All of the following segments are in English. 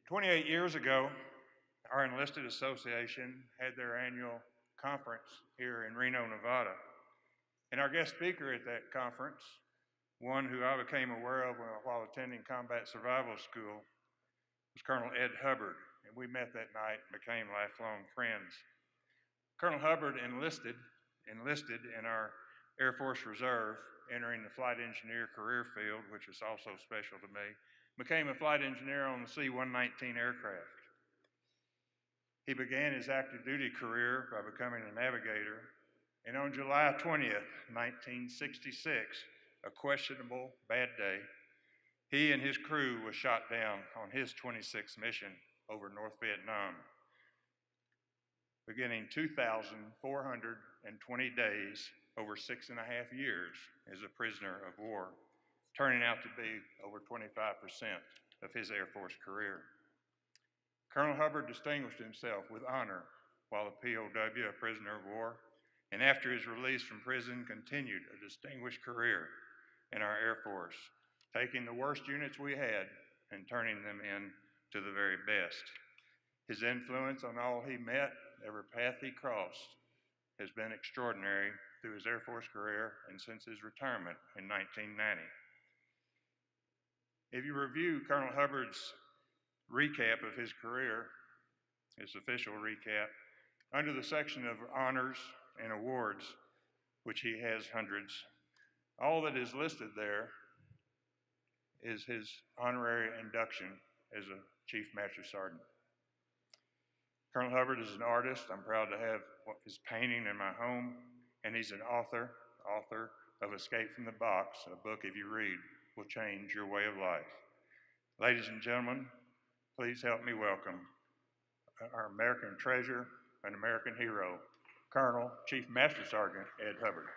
28 years ago, our enlisted association had their annual conference here in Reno, Nevada. And our guest speaker at that conference, one who I became aware of while attending combat survival school, was Colonel Ed Hubbard. And we met that night and became lifelong friends. Colonel Hubbard enlisted in our Air Force Reserve, entering the flight engineer career field, which is also special to me. Became a flight engineer on the C-119 aircraft. He began his active duty career by becoming a navigator, and on July 20th, 1966, a questionable bad day, he and his crew was shot down on his 26th mission over North Vietnam, beginning 2,420 days over 6.5 years as a prisoner of war, turning out to be over 25% of his Air Force career. Colonel Hubbard distinguished himself with honor while a POW, a prisoner of war, and after his release from prison continued a distinguished career in our Air Force, taking the worst units we had and turning them into the very best. His influence on all he met, every path he crossed, has been extraordinary through his Air Force career and since his retirement in 1990. If you review Colonel Hubbard's recap of his career, his official recap, under the section of honors and awards, which he has hundreds, all that is listed there is his honorary induction as a Chief Master Sergeant. Colonel Hubbard is an artist. I'm proud to have his painting in my home, and he's an author of Escape from the Box, a book, if you read, will change your way of life. Ladies and gentlemen, please help me welcome our American treasure and American hero, Colonel Chief Master Sergeant Ed Hubbard.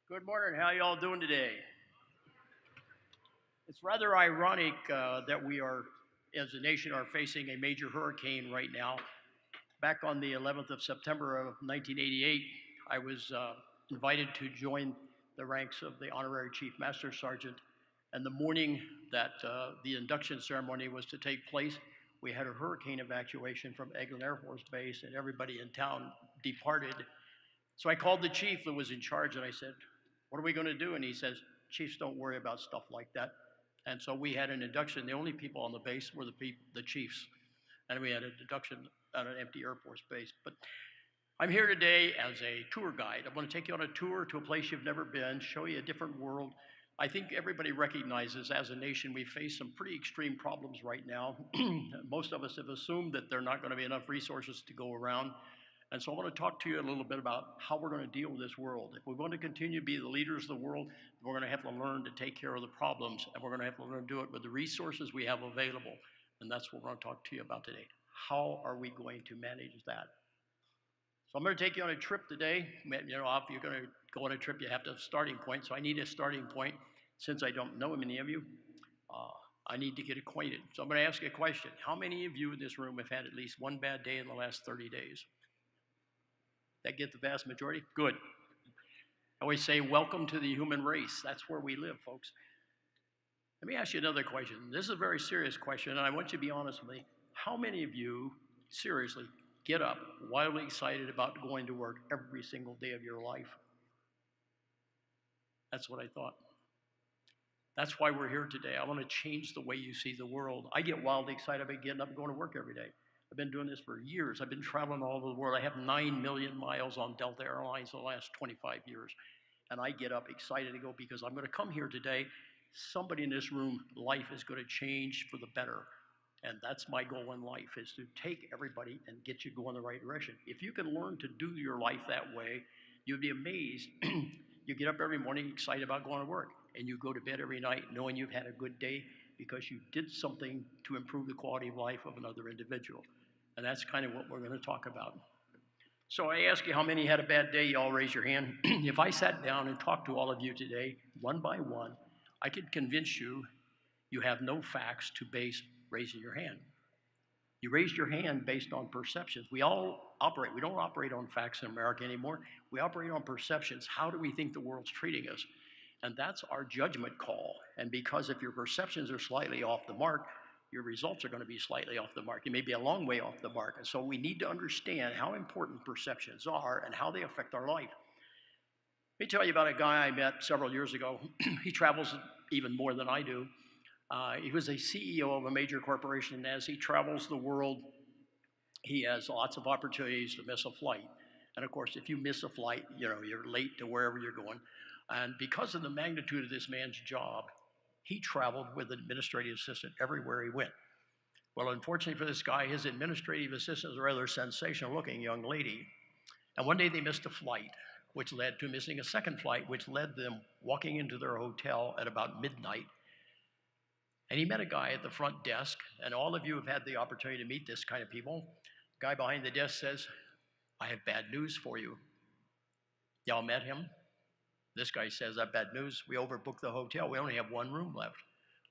Good morning. How y'all doing today? It's rather ironic that we are, as a nation, are facing a major hurricane right now. Back on the 11th of September of 1988, I was invited to join the ranks of the Honorary Chief Master Sergeant. And the morning that the induction ceremony was to take place, we had a hurricane evacuation from Eglin Air Force Base, and everybody in town departed. So I called the chief that was in charge, and I said, "What are we going to do?" And he says, "Chiefs don't worry about stuff like that." And so we had an induction. The only people on the base were the chiefs. And we had an induction at an empty Air Force base. But I'm here today as a tour guide. I'm going to take you on a tour to a place you've never been, show you a different world. I think everybody recognizes as a nation we face some pretty extreme problems right now. Most of us have assumed that there are not going to be enough resources to go around. And so I want to talk to you a little bit about how we're going to deal with this world. If we're going to continue to be the leaders of the world, we're going to have to learn to take care of the problems, and we're going to have to learn to do it with the resources we have available. And that's what we're going to talk to you about today. How are we going to manage that? So I'm going to take you on a trip today. You know, if you're going to go on a trip, you have to have a starting point. So I need a starting point. Since I don't know many of you, I need to get acquainted. So I'm going to ask you a question. How many of you in this room have had at least one bad day in the last 30 days? That get the vast majority? Good. I always say, welcome to the human race. That's where we live, folks. Let me ask you another question. This is a very serious question, and I want you to be honest with me. How many of you, seriously, get up wildly excited about going to work every single day of your life? That's what I thought. That's why we're here today. I want to change the way you see the world. I get wildly excited about getting up and going to work every day. I've been doing this for years. I've been traveling all over the world. I have 9 million miles on Delta Airlines in the last 25 years. And I get up excited to go because I'm going to come here today. Somebody in this room, life is going to change for the better. And that's my goal in life, is to take everybody and get you going the right direction. If you can learn to do your life that way, you'd be amazed. You get up every morning excited about going to work. and you go to bed every night knowing you've had a good day because you did something to improve the quality of life of another individual. And that's kind of what we're going to talk about. So I ask you how many had a bad day, you all raise your hand. If I sat down and talked to all of you today, one by one, I could convince you you have no facts to base raising your hand. You raised your hand based on perceptions. We all operate, we don't operate on facts in America anymore. We operate on perceptions. How do we think the world's treating us? And that's our judgment call. And because if your perceptions are slightly off the mark, your results are going to be slightly off the mark. You may be a long way off the mark. And so we need to understand how important perceptions are and how they affect our life. Let me tell you about a guy I met several years ago. He travels even more than I do. He was a CEO of a major corporation, and as he travels the world, he has lots of opportunities to miss a flight. And of course, if you miss a flight, you're late to wherever you're going. And because of the magnitude of this man's job, he traveled with an administrative assistant everywhere he went. Well, unfortunately for this guy, his administrative assistant was a rather sensational-looking young lady. And one day they missed a flight, which led to missing a second flight, which led them walking into their hotel at about midnight. And he met a guy at the front desk, and all of you have had the opportunity to meet this kind of people. The guy behind the desk says, "I have bad news for you." Y'all met him? This guy says, "I have bad news. We overbooked the hotel. We only have one room left."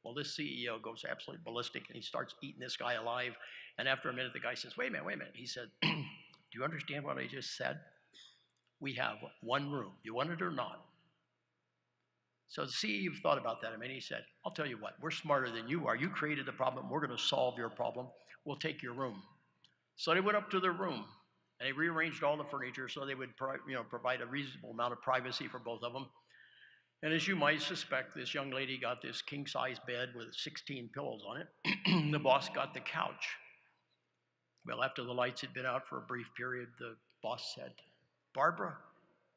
Well, this CEO goes absolutely ballistic, and he starts eating this guy alive. And after a minute, the guy says, wait a minute. He said, "Do you understand what I just said? We have one room. You want it or not?" So the CEO thought about that a minute. He said, "I'll tell you what, we're smarter than you are. You created the problem. We're going to solve your problem. We'll take your room." So they went up to their room, and they rearranged all the furniture so they would provide a reasonable amount of privacy for both of them. And as you might suspect, this young lady got this king-size bed with 16 pillows on it. The boss got the couch. Well, after the lights had been out for a brief period, the boss said, "Barbara,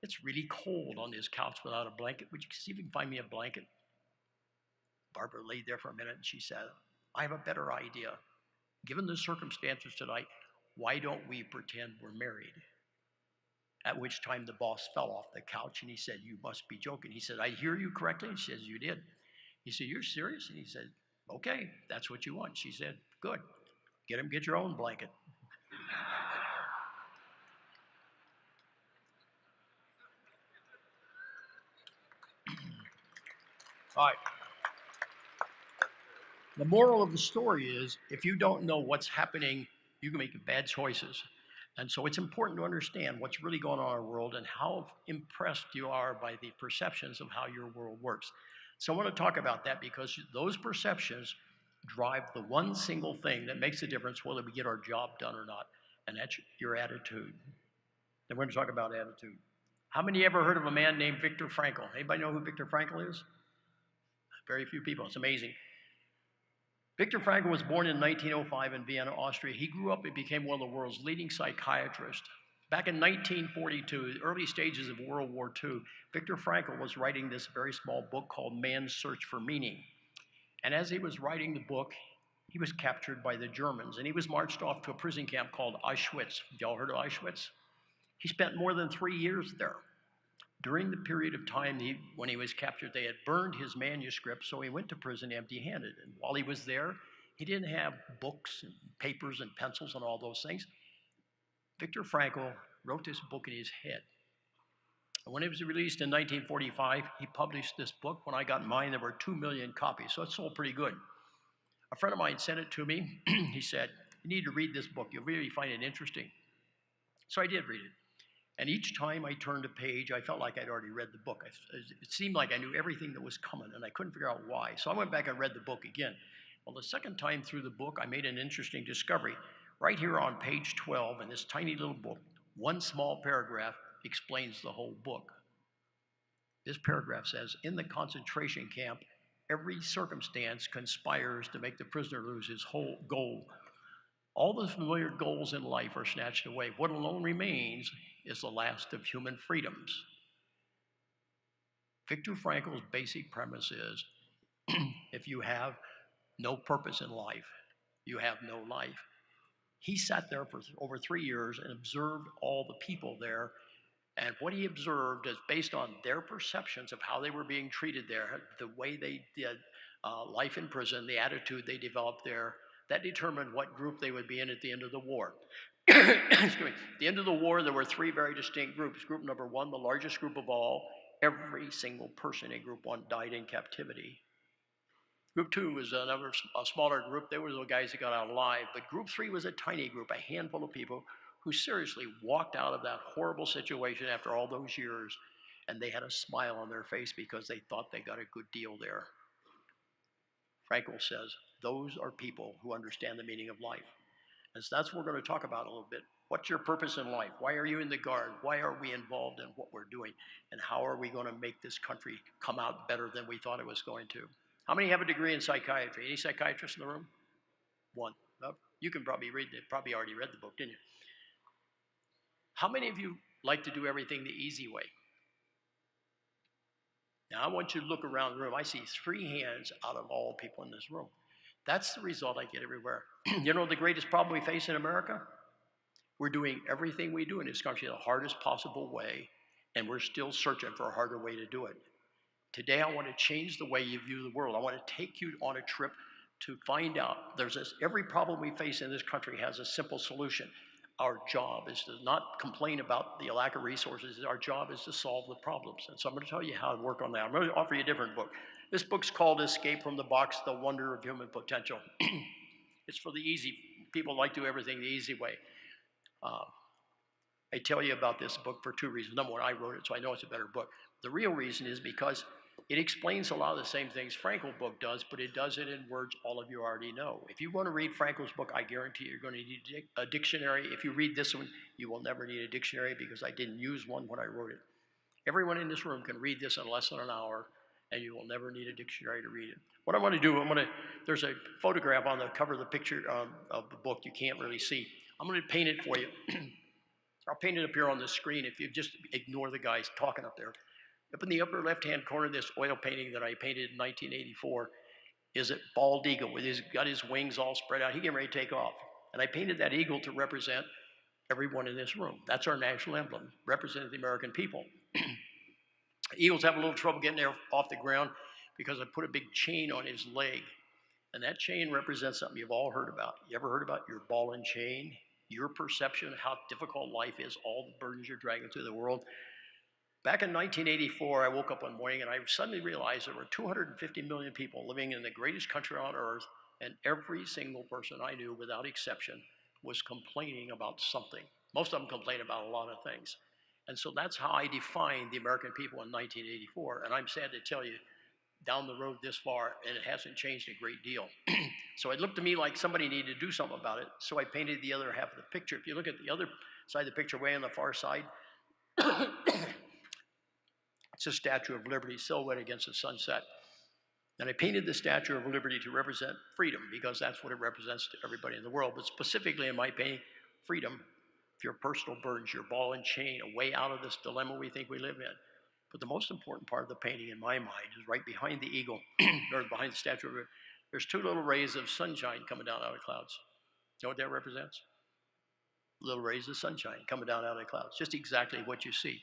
it's really cold on this couch without a blanket. Would you see if you can find me a blanket?" Barbara laid there for a minute and she said, "I have a better idea. Given the circumstances tonight, why don't we pretend we're married?" At which time the boss fell off the couch and he said, "You must be joking." He said, "I hear you correctly?" And she says, "You did." He said, "You're serious?" And he said, "Okay, that's what you want." She said, "Good. Get your own blanket." All right. The moral of the story is, if you don't know what's happening, you can make bad choices. And so it's important to understand what's really going on in our world and how impressed you are by the perceptions of how your world works. So I want to talk about that because those perceptions drive the one single thing that makes a difference whether we get our job done or not, and that's your attitude. And we're going to talk about attitude. How many ever heard of a man named Viktor Frankl? Anybody know who Viktor Frankl is? Very few people. It's amazing. Viktor Frankl was born in 1905 in Vienna, Austria. He grew up and became one of the world's leading psychiatrists. Back in 1942, the early stages of World War II, Viktor Frankl was writing this very small book called Man's Search for Meaning. And as he was writing the book, he was captured by the Germans, and he was marched off to a prison camp called Auschwitz. Y'all heard of Auschwitz? He spent more than 3 years there. During the period of time when he was captured, they had burned his manuscript, so he went to prison empty-handed. And while he was there, he didn't have books and papers and pencils and all those things. Viktor Frankl wrote this book in his head. And when it was released in 1945, he published this book. When I got mine, there were 2 million copies, so it sold pretty good. A friend of mine sent it to me. He said, "You need to read this book. You'll really find it interesting." So I did read it. And each time I turned a page, I felt like I'd already read the book. It seemed like I knew everything that was coming, and I couldn't figure out why. So I went back and read the book again. Well, the second time through the book, I made an interesting discovery. Right here on page 12 in this tiny little book, one small paragraph explains the whole book. This paragraph says, "In the concentration camp, every circumstance conspires to make the prisoner lose his whole goal. All the familiar goals in life are snatched away. What alone remains is the last of human freedoms." Viktor Frankl's basic premise is, if you have no purpose in life, you have no life. He sat there for over 3 years and observed all the people there And what he observed is based on their perceptions of how they were being treated there, the way they did life in prison, the attitude they developed there, that determined what group they would be in at the end of the war. Excuse me. At the end of the war, there were three very distinct groups. Group number one, the largest group of all, every single person in group one died in captivity. Group two was a smaller group. They were the guys that got out alive. But group three was a tiny group, a handful of people who seriously walked out of that horrible situation after all those years, and they had a smile on their face because they thought they got a good deal there. Frankl says, those are people who understand the meaning of life. And so that's what we're going to talk about a little bit. What's your purpose in life? Why are you in the Guard? Why are we involved in what we're doing? And how are we going to make this country come out better than we thought it was going to? How many have a degree in psychiatry? Any psychiatrists in the room? One. Oh, you can probably read it. Probably already read the book, didn't you? How many of you like to do everything the easy way? Now, I want you to look around the room. I see 3 hands out of all people in this room. That's the result I get everywhere. You know the greatest problem we face in America? We're doing everything we do in this country the hardest possible way, and we're still searching for a harder way to do it. Today, I want to change the way you view the world. I want to take you on a trip to find out every problem we face in this country has a simple solution. Our job is to not complain about the lack of resources. Our job is to solve the problems. And so I'm going to tell you how to work on that. I'm going to offer you a different book. This book's called Escape from the Box, The Wonder of Human Potential. It's for the easy, people like to do everything the easy way. I tell you about this book for 2 reasons. Number one, I wrote it, so I know it's a better book. The real reason is because it explains a lot of the same things Frankl's book does, but it does it in words all of you already know. If you want to read Frankl's book, I guarantee you're going to need a dictionary. If you read this one, you will never need a dictionary because I didn't use one when I wrote it. Everyone in this room can read this in less than an hour, and you will never need a dictionary to read it. What I want to do, there's a photograph on the cover of the picture of the book you can't really see. I'm going to paint it for you. I'll paint it up here on the screen if you just ignore the guys talking up there. Up in the upper left-hand corner, this oil painting that I painted in 1984 is a bald eagle got his wings all spread out. He getting ready to take off. And I painted that eagle to represent everyone in this room. That's our national emblem, representing the American people. Eagles have a little trouble getting there off the ground because I put a big chain on his leg. And that chain represents something you've all heard about. You ever heard about your ball and chain? Your perception of how difficult life is, all the burdens you're dragging through the world. Back in 1984, I woke up one morning and I suddenly realized there were 250 million people living in the greatest country on earth, and every single person I knew, without exception, was complaining about something. Most of them complain about a lot of things. And so that's how I defined the American people in 1984. And I'm sad to tell you, down the road this far, and it hasn't changed a great deal. So it looked to me like somebody needed to do something about it, so I painted the other half of the picture. If you look at the other side of the picture, way on the far side, it's a Statue of Liberty silhouetted against the sunset. And I painted the Statue of Liberty to represent freedom, because that's what it represents to everybody in the world. But specifically in my painting, freedom, if your personal burdens, your ball and chain, a way out of this dilemma we think we live in. But the most important part of the painting, in my mind, is right behind the eagle, or behind the Statue of Liberty. There's 2 little rays of sunshine coming down out of clouds. You know what that represents? Little rays of sunshine coming down out of the clouds. Just exactly what you see.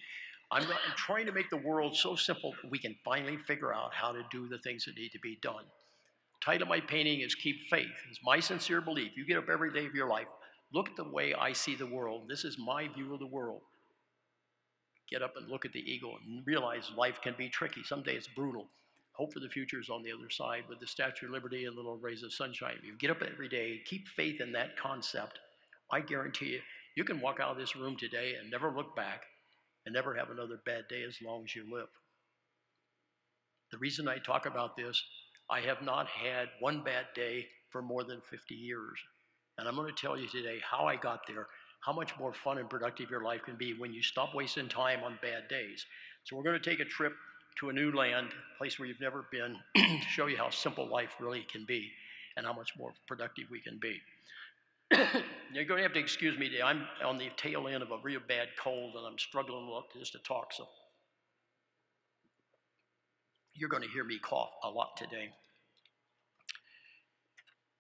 I'm trying to make the world so simple that we can finally figure out how to do the things that need to be done. The title of my painting is Keep Faith. It's my sincere belief. You get up every day of your life, look at the way I see the world. This is my view of the world. Get up and look at the eagle and realize life can be tricky. Someday it's brutal. Hope for the future is on the other side with the Statue of Liberty and little rays of sunshine. If you get up every day, keep faith in that concept, I guarantee you, you can walk out of this room today and never look back and never have another bad day as long as you live. The reason I talk about this, I have not had one bad day for more than 50 years. And I'm going to tell you today how I got there, how much more fun and productive your life can be when you stop wasting time on bad days. So we're going to take a trip to a new land, a place where you've never been, to show you how simple life really can be and how much more productive we can be. You're going to have to excuse me today. I'm on the tail end of a real bad cold and I'm struggling a lot just to talk, so you're going to hear me cough a lot today.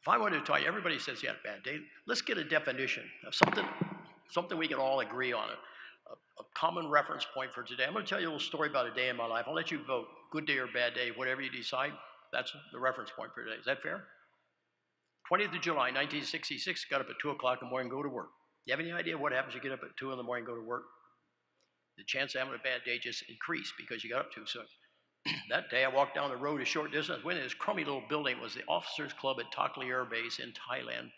If I wanted to tell you, everybody says you had a bad day. Let's get a definition of something we can all agree on. a common reference point for today. I'm going to tell you a little story about a day in my life. I'll let you vote, good day or bad day, whatever you decide. That's the reference point for today. Is that fair? 20th of July, 1966, got up at 2 o'clock in the morning, go to work. You have any idea what happens if you get up at 2 in the morning, go to work? The chance of having a bad day just increased because you got up too soon. That day, I walked down the road a short distance, went in this crummy little building. It was the Officers Club at Takli Air Base in Thailand.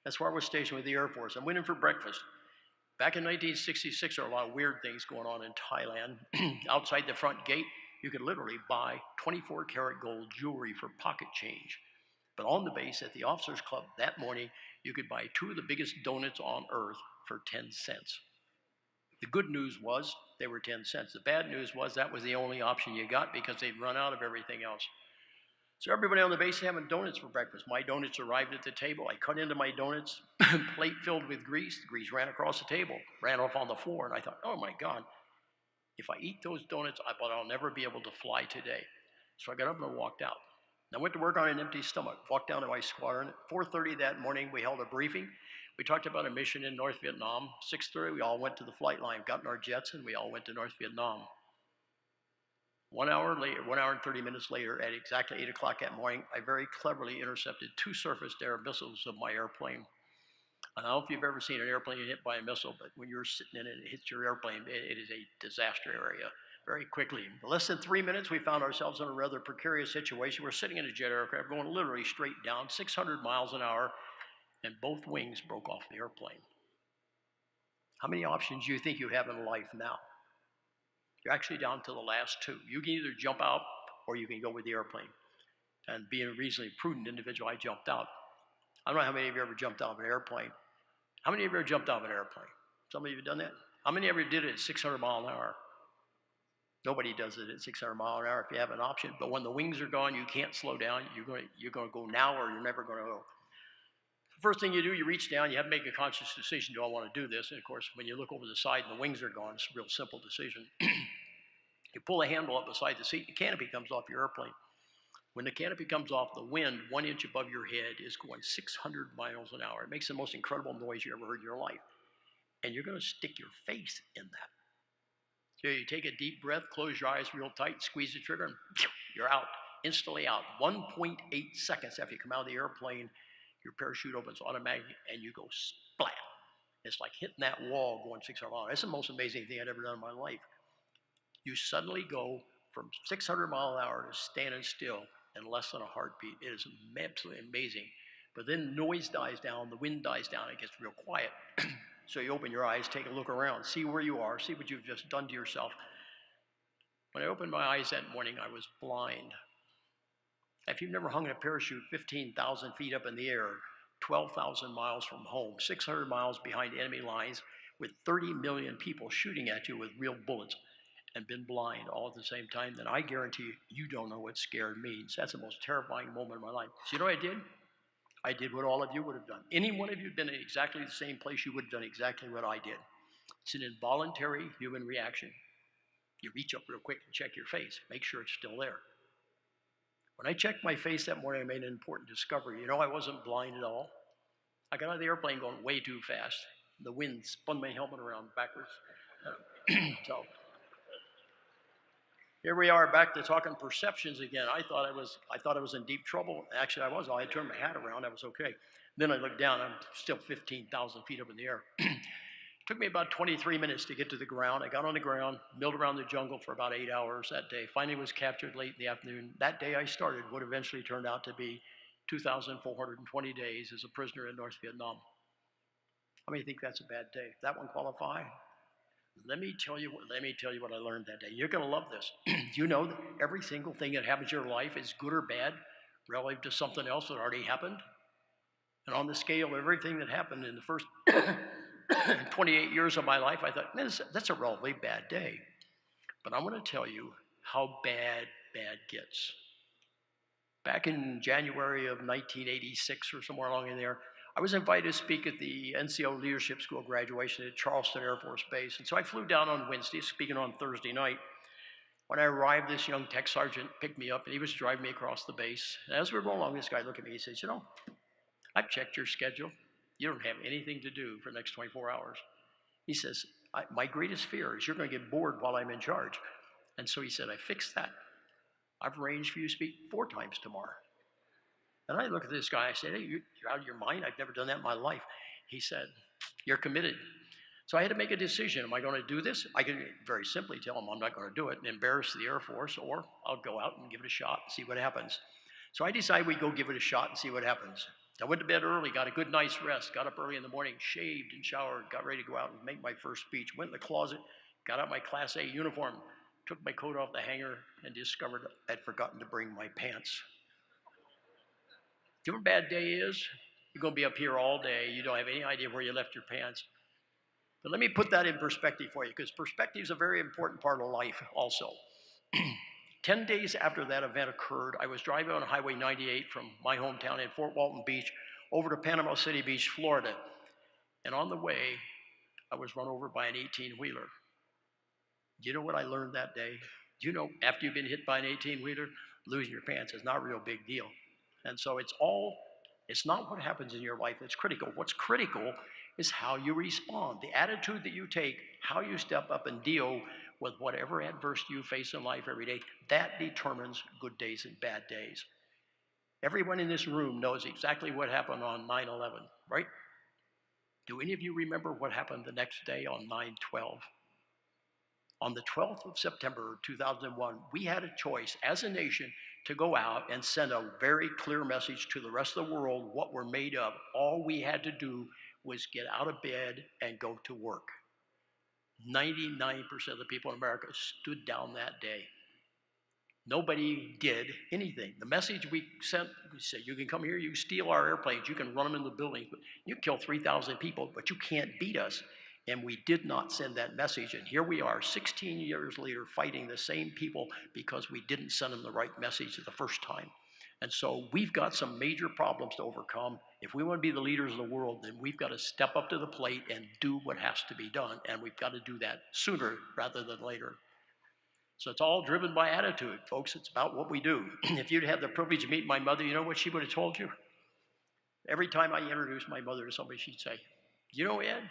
That's where I was stationed with the Air Force. I went in for breakfast. Back in 1966, there were a lot of weird things going on in Thailand. Outside the front gate, you could literally buy 24-karat gold jewelry for pocket change. But on the base at the Officers Club that morning, you could buy 2 of the biggest donuts on earth for 10 cents. The good news was they were 10 cents. The bad news was that was the only option you got because they'd run out of everything else. So everybody on the base having donuts for breakfast. My donuts arrived at the table. I cut into my donuts, plate filled with grease. The grease ran across the table, ran off on the floor, and I thought, oh my God, if I eat those donuts, I thought I'll never be able to fly today. So I got up and I walked out. I went to work on an empty stomach, walked down to my squadron. At 4:30 that morning, we held a briefing. We talked about a mission in North Vietnam. 6:30, we all went to the flight line, got in our jets, and we all went to North Vietnam. 1 hour later, 1 hour and 30 minutes later, at exactly 8 o'clock that morning, I very cleverly intercepted 2 surface-to-air missiles of my airplane. I don't know if you've ever seen an airplane hit by a missile, but when you're sitting in it and it hits your airplane, it is a disaster area. Very quickly, in less than 3 minutes, we found ourselves in a rather precarious situation. We're sitting in a jet aircraft going literally straight down, 600 miles an hour, and both wings broke off the airplane. How many options do you think you have in life now? You're actually down to the last 2. You can either jump out or you can go with the airplane. And being a reasonably prudent individual, I jumped out. I don't know how many of you ever jumped out of an airplane. How many of you ever jumped out of an airplane? Some of you have done that? How many of you did it at 600 miles an hour? Nobody does it at 600 miles an hour if you have an option. But when the wings are gone, you can't slow down. You're going to go now or you're never going to go. The first thing you do, you reach down, you have to make a conscious decision, do I want to do this? And of course, when you look over the side and the wings are gone, it's a real simple decision. You pull the handle up beside the seat, the canopy comes off your airplane. When the canopy comes off, the wind 1 inch above your head is going 600 miles an hour. It makes the most incredible noise you ever heard in your life. And you're going to stick your face in that. So you take a deep breath, close your eyes real tight, squeeze the trigger, and you're out, instantly out. 1.8 seconds after you come out of the airplane, your parachute opens automatically, and you go splat. It's like hitting that wall going 600 miles. That's the most amazing thing I'd ever done in my life. You suddenly go from 600 miles an hour to standing still in less than a heartbeat. It is absolutely amazing. But then noise dies down, the wind dies down, it gets real quiet. So you open your eyes, take a look around, see where you are, see what you've just done to yourself. When I opened my eyes that morning, I was blind. If you've never hung a parachute 15,000 feet up in the air, 12,000 miles from home, 600 miles behind enemy lines, with 30 million people shooting at you with real bullets, and been blind all at the same time, then I guarantee you don't know what scared means. That's the most terrifying moment in my life. So you know what I did? I did what all of you would have done. Any one of you had been in exactly the same place, you would have done exactly what I did. It's an involuntary human reaction. You reach up real quick and check your face, make sure it's still there. When I checked my face that morning, I made an important discovery. You know, I wasn't blind at all. I got out of the airplane going way too fast. The wind spun my helmet around backwards. So here we are back to talking perceptions again. I thought I was in deep trouble. Actually, I was. I turned my hat around. I was okay. Then I looked down. I'm still 15,000 feet up in the air. It took me about 23 minutes to get to the ground. I got on the ground, milled around the jungle for about 8 hours that day. Finally was captured late in the afternoon. That day I started what eventually turned out to be 2,420 days as a prisoner in North Vietnam. How many think that's a bad day? That one qualify? Let me tell you what I learned that day. You're going to love this. You know that every single thing that happens in your life is good or bad relative to something else that already happened. And on the scale of everything that happened in the first 28 years of my life, I thought, man, that's a relatively bad day. But I'm going to tell you how bad gets. Back in January of 1986 or somewhere along in there, I was invited to speak at the NCO Leadership School graduation at Charleston Air Force Base. And so I flew down on Wednesday, speaking on Thursday night. When I arrived, this young tech sergeant picked me up, and he was driving me across the base. And as we were going along, this guy looked at me, he says, you know, I've checked your schedule. You don't have anything to do for the next 24 hours. He says, My greatest fear is you're going to get bored while I'm in charge. And so he said, I fixed that. I've arranged for you to speak 4 times tomorrow. And I look at this guy, I said, hey, you're out of your mind? I've never done that in my life. He said, you're committed. So I had to make a decision. Am I going to do this? I can very simply tell him I'm not going to do it and embarrass the Air Force, or I'll go out and give it a shot and see what happens. So I decided we'd go give it a shot and see what happens. I went to bed early, got a good night's rest, got up early in the morning, shaved and showered, got ready to go out and make my first speech, went in the closet, got out my Class A uniform, took my coat off the hanger, and discovered I'd forgotten to bring my pants. You know what a bad day is? You're going to be up here all day. You don't have any idea where you left your pants. But let me put that in perspective for you, because perspective is a very important part of life also. 10 days after that event occurred, I was driving on Highway 98 from my hometown in Fort Walton Beach over to Panama City Beach, Florida. And on the way, I was run over by an 18-wheeler. Do you know what I learned that day? Do you know after you've been hit by an 18-wheeler, losing your pants is not a real big deal. And so it's not what happens in your life that's critical. What's critical is how you respond, the attitude that you take, how you step up and deal with whatever adversity you face in life every day. That determines good days and bad days. Everyone in this room knows exactly what happened on 9/11, right? Do any of you remember what happened the next day on 9/12? On the 12th of September 2001, we had a choice as a nation to go out and send a very clear message to the rest of the world what we're made of. All we had to do was get out of bed and go to work. 99% of the people in America stood down that day. Nobody did anything. The message we sent, we said, you can come here, you can steal our airplanes, you can run them in the buildings, but you kill 3,000 people, but you can't beat us. And we did not send that message. And here we are 16 years later fighting the same people because we didn't send them the right message the first time. And so we've got some major problems to overcome. If we want to be the leaders of the world, then we've got to step up to the plate and do what has to be done. And we've got to do that sooner rather than later. So it's all driven by attitude, folks. It's about what we do. If you'd had the privilege of meeting my mother, you know what she would have told you? Every time I introduced my mother to somebody, she'd say, you know, Ed,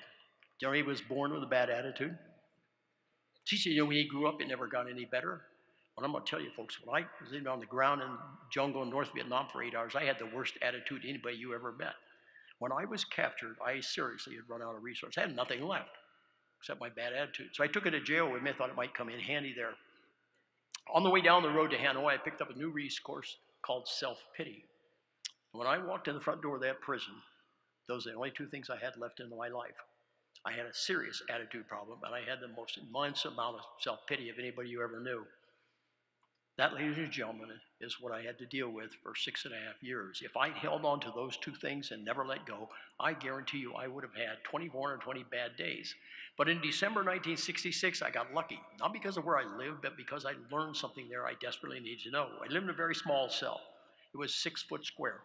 you know he was born with a bad attitude? She said, you know, when he grew up, it never got any better. Well, I'm going to tell you, folks, when I was living on the ground in the jungle in North Vietnam for 8 hours, I had the worst attitude anybody you ever met. When I was captured, I seriously had run out of resources. I had nothing left except my bad attitude. So I took it to jail with me. I thought it might come in handy there. On the way down the road to Hanoi, I picked up a new resource called self-pity. When I walked in the front door of that prison, those are the only 2 things I had left in my life. I had a serious attitude problem, and I had the most immense amount of self-pity of anybody you ever knew. That, ladies and gentlemen, is what I had to deal with for 6.5 years. If I'd held on to those 2 things and never let go, I guarantee you I would have had 2,420 bad days. But in December 1966, I got lucky, not because of where I lived, but because I learned something there I desperately needed to know. I lived in a very small cell. It was 6 foot square.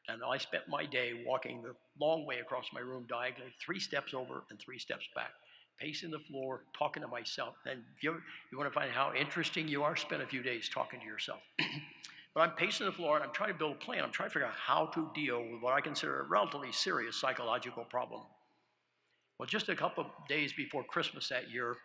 And I spent my day walking the long way across my room diagonally, 3 steps over and 3 steps back, pacing the floor, talking to myself. And if you want to find out how interesting you are, spend a few days talking to yourself. But I'm pacing the floor and I'm trying to build a plan. I'm trying to figure out how to deal with what I consider a relatively serious psychological problem. Well, just a couple of days before Christmas that year,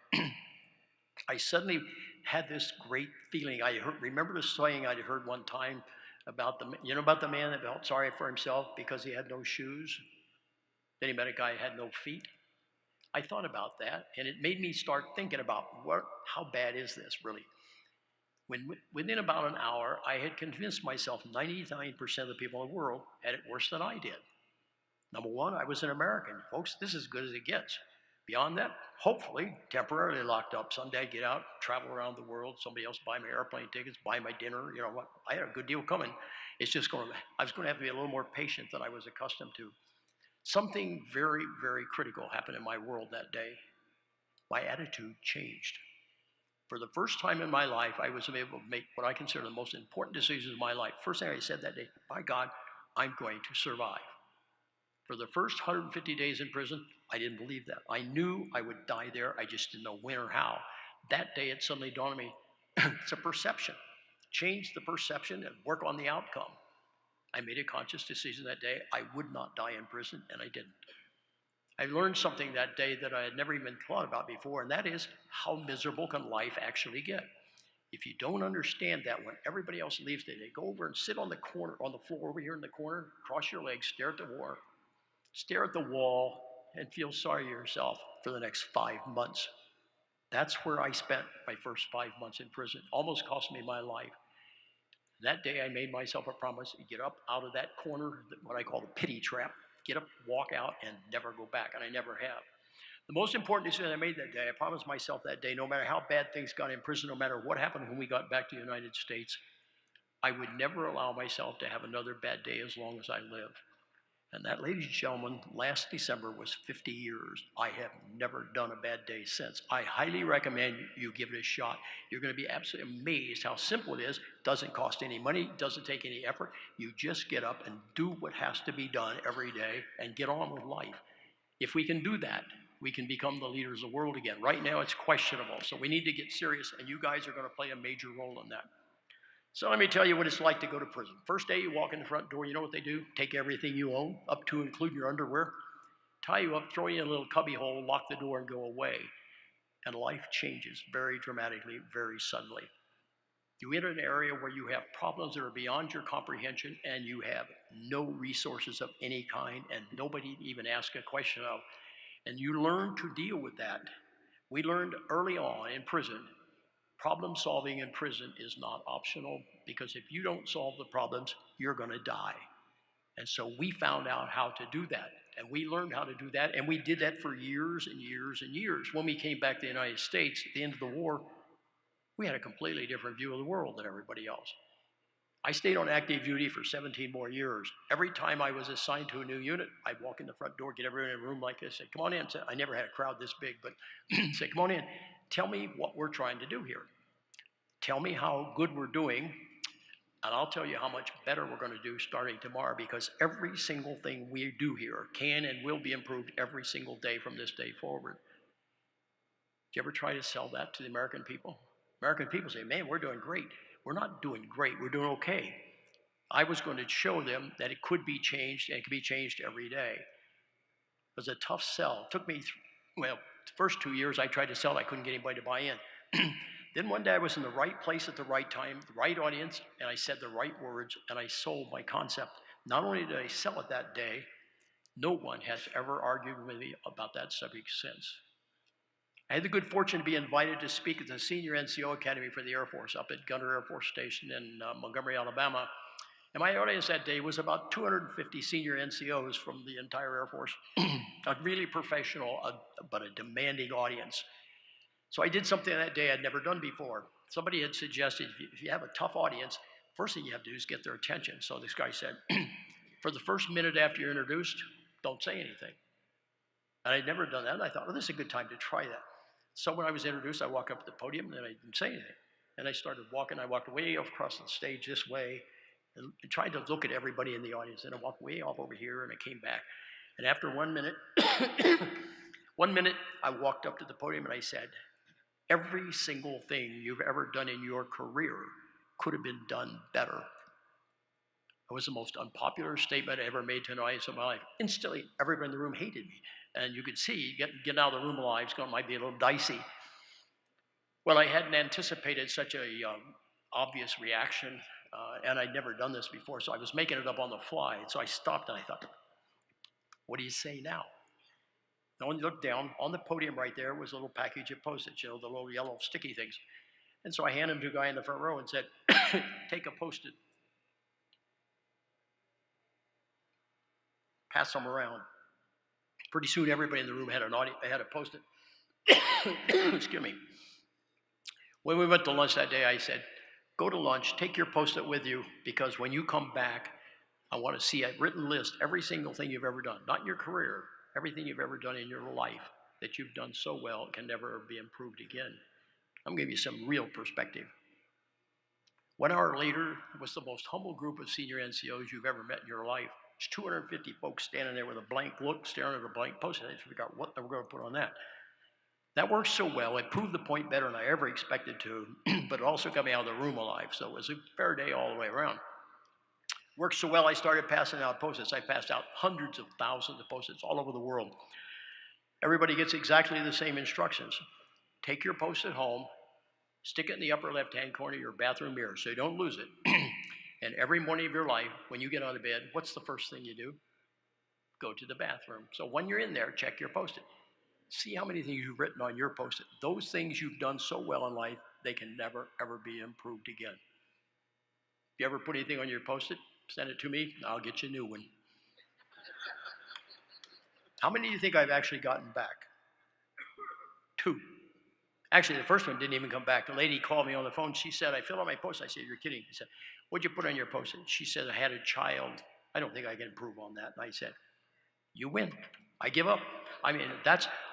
I suddenly had this great feeling. Remember the saying I'd heard one time about the man that felt sorry for himself because he had no shoes? Then he met a guy who had no feet. I thought about that, and it made me start thinking about how bad is this really? Within about an hour, I had convinced myself 99% of the people in the world had it worse than I did. Number one, I was an American. Folks, this is as good as it gets. Beyond that, hopefully, temporarily locked up. Someday I'd get out, travel around the world, somebody else buy my airplane tickets, buy my dinner, you know what, I had a good deal coming. It's just I was going to have to be a little more patient than I was accustomed to. Something very, very critical happened in my world that day. My attitude changed. For the first time in my life, I was able to make what I consider the most important decisions of my life. First thing I said that day, by God, I'm going to survive. For the first 150 days in prison, I didn't believe that. I knew I would die there. I just didn't know when or how. That day, it suddenly dawned on me, it's a perception. Change the perception and work on the outcome. I made a conscious decision that day. I would not die in prison, and I didn't. I learned something that day that I had never even thought about before, and that is how miserable can life actually get. If you don't understand that when everybody else leaves, they go over and sit on the corner, on the floor over here in the corner, cross your legs, stare at the wall, and feel sorry to yourself for the next 5 months. That's where I spent my first 5 months in prison. Almost cost me my life. That day I made myself a promise, get up out of that corner, what I call the pity trap, get up, walk out, and never go back, and I never have. The most important decision I made that day, I promised myself that day, no matter how bad things got in prison, no matter what happened when we got back to the United States, I would never allow myself to have another bad day as long as I live. And that, ladies and gentlemen, last December was 50 years. I have never done a bad day since. I highly recommend you give it a shot. You're going to be absolutely amazed how simple it is. Doesn't cost any money, doesn't take any effort. You just get up and do what has to be done every day and get on with life. If we can do that, we can become the leaders of the world again. Right now, it's questionable, so we need to get serious, and you guys are going to play a major role in that. So let me tell you what it's like to go to prison. First day you walk in the front door, you know what they do? Take everything you own, up to including your underwear, tie you up, throw you in a little cubby hole, lock the door, and go away. And life changes very dramatically, very suddenly. You enter an area where you have problems that are beyond your comprehension, and you have no resources of any kind, and nobody to even ask a question of. And you learn to deal with that. We learned early on in prison, problem solving in prison is not optional, because if you don't solve the problems, you're going to die. And so we found out how to do that. And we learned how to do that. And we did that for years and years and years. When we came back to the United States at the end of the war, we had a completely different view of the world than everybody else. I stayed on active duty for 17 more years. Every time I was assigned to a new unit, I'd walk in the front door, get everyone in a room like this, say, come on in. I never had a crowd this big, but say, come on in. Tell me what we're trying to do here. Tell me how good we're doing, and I'll tell you how much better we're going to do starting tomorrow, because every single thing we do here can and will be improved every single day from this day forward. Do you ever try to sell that to the American people? American people say, man, we're doing great. We're not doing great, we're doing okay. I was going to show them that it could be changed, and it could be changed every day. It was a tough sell. It took me, the first 2 years I tried to sell it, I couldn't get anybody to buy in. Then one day I was in the right place at the right time, the right audience, and I said the right words, and I sold my concept. Not only did I sell it that day, no one has ever argued with me about that subject since. I had the good fortune to be invited to speak at the Senior NCO Academy for the Air Force up at Gunter Air Force Station in Montgomery, Alabama. And my audience that day was about 250 senior NCOs from the entire Air Force. A really professional, but a demanding audience. So I did something that day I'd never done before. Somebody had suggested, if you have a tough audience, first thing you have to do is get their attention. So this guy said, for the first minute after you're introduced, don't say anything. And I'd never done that, and I thought, well, this is a good time to try that. So when I was introduced, I walked up to the podium, and I didn't say anything. And I started walking. I walked way across the stage this way, and tried to look at everybody in the audience. And I walked way off over here, and I came back. And after 1 minute, 1 minute, I walked up to the podium, and I said, every single thing you've ever done in your career could have been done better. It was the most unpopular statement I ever made to an audience in my life. Instantly, everybody in the room hated me. And you could see, getting out of the room alive might be a little dicey. Well, I hadn't anticipated such a obvious reaction, and I'd never done this before, so I was making it up on the fly. And so I stopped, and I thought, what do you say now? And when you looked down, on the podium right there was a little package of Post-its, the little yellow sticky things. And so I handed them to a guy in the front row and said, take a Post-it. Pass them around. Pretty soon, everybody in the room had a Post-it. Excuse me. When we went to lunch that day, I said, go to lunch, take your Post-it with you, because when you come back, I want to see a written list, every single thing you've ever done, not in your career, everything you've ever done in your life that you've done so well can never be improved again. I'm going to give you some real perspective. 1 hour later, it was the most humble group of senior NCOs you've ever met in your life. There's 250 folks standing there with a blank look, staring at a blank Post-it. I figured out what they were going to put on that. That worked so well, it proved the point better than I ever expected to, but it also got me out of the room alive, so it was a fair day all the way around. Worked so well, I started passing out Post-its. I passed out hundreds of thousands of Post-its all over the world. Everybody gets exactly the same instructions. Take your Post-it home, stick it in the upper left-hand corner of your bathroom mirror so you don't lose it. And every morning of your life, when you get out of bed, what's the first thing you do? Go to the bathroom. So when you're in there, check your Post-it. See how many things you've written on your Post-it. Those things you've done so well in life, they can never, ever be improved again. If you ever put anything on your Post-it, send it to me, I'll get you a new one. How many do you think I've actually gotten back? 2. Actually, the first one didn't even come back. The lady called me on the phone. She said, I filled out my Post-it. I said, you're kidding. She said, what'd you put on your Post-it? She said, I had a child. I don't think I can improve on that. And I said, you win. I give up. I mean,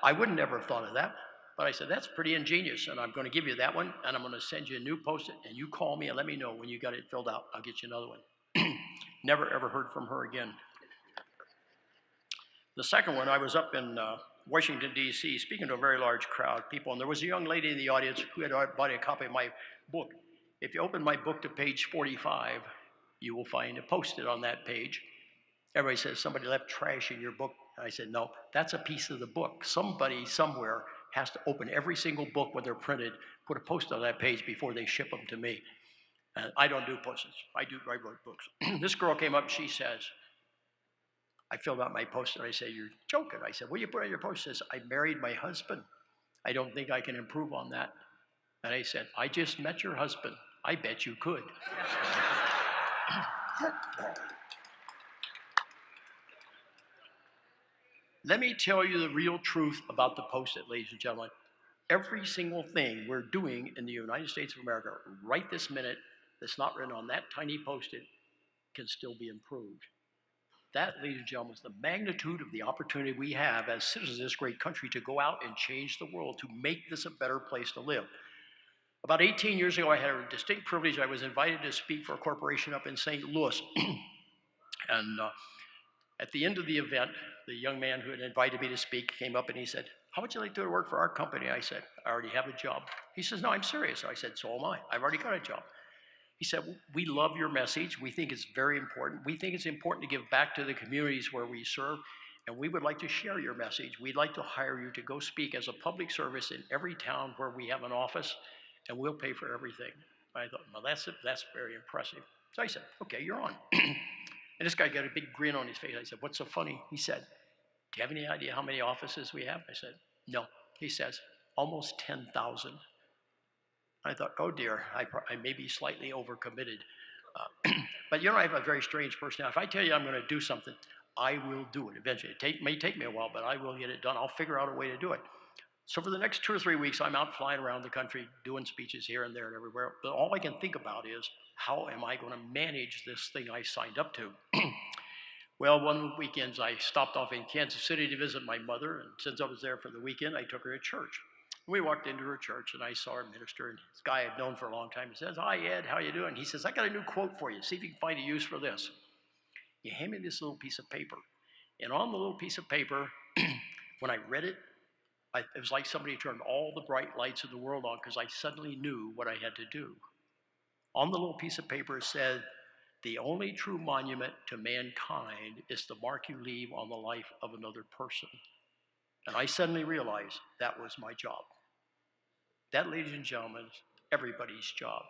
I would never have thought of that. But I said, that's pretty ingenious, and I'm going to give you that one, and I'm going to send you a new Post-it, and you call me and let me know when you got it filled out. I'll get you another one. Never, ever heard from her again. The second one, I was up in Washington, D.C., speaking to a very large crowd of people, and there was a young lady in the audience who had bought a copy of my book. If you open my book to page 45, you will find a Post-it on that page. Everybody says, somebody left trash in your book. And I said, no, that's a piece of the book. Somebody somewhere has to open every single book when they're printed, put a Post-it on that page before they ship them to me. And I don't do Post-its. I wrote books. This girl came up and she says, I filled out my Post-it. I said, you're joking. I said, what do you put on your Post-it? She says, I married my husband. I don't think I can improve on that. And I said, I just met your husband. I bet you could. Let me tell you the real truth about the Post-it, ladies and gentlemen. Every single thing we're doing in the United States of America right this minute that's not written on that tiny Post-it can still be improved. That, ladies and gentlemen, is the magnitude of the opportunity we have as citizens of this great country to go out and change the world, to make this a better place to live. About 18 years ago, I had a distinct privilege. I was invited to speak for a corporation up in St. Louis. And at the end of the event, the young man who had invited me to speak came up and he said, how would you like to work for our company? I said, I already have a job. He says, no, I'm serious. I said, so am I. I've already got a job. He said, we love your message. We think it's very important. We think it's important to give back to the communities where we serve, and we would like to share your message. We'd like to hire you to go speak as a public service in every town where we have an office, and we'll pay for everything. I thought, well, that's very impressive. So I said, okay, you're on. And this guy got a big grin on his face. I said, what's so funny? He said, do you have any idea how many offices we have? I said, no. He says, almost 10,000. I thought, oh dear, I may be slightly overcommitted. But you know, I have a very strange personality. If I tell you I'm going to do something, I will do it eventually. It may take me a while, but I will get it done. I'll figure out a way to do it. So for the next 2 or 3 weeks, I'm out flying around the country, doing speeches here and there and everywhere. But all I can think about is, how am I going to manage this thing I signed up to? Well, one weekend I stopped off in Kansas City to visit my mother, and since I was there for the weekend, I took her to church. We walked into her church, and I saw her minister, and this guy I've known for a long time. He says, hi, Ed, how you doing? He says, I got a new quote for you. See if you can find a use for this. He handed me this little piece of paper, and on the little piece of paper, when I read it, it was like somebody turned all the bright lights of the world on, because I suddenly knew what I had to do. On the little piece of paper it said, the only true monument to mankind is the mark you leave on the life of another person. And I suddenly realized that was my job. That, ladies and gentlemen, is everybody's job.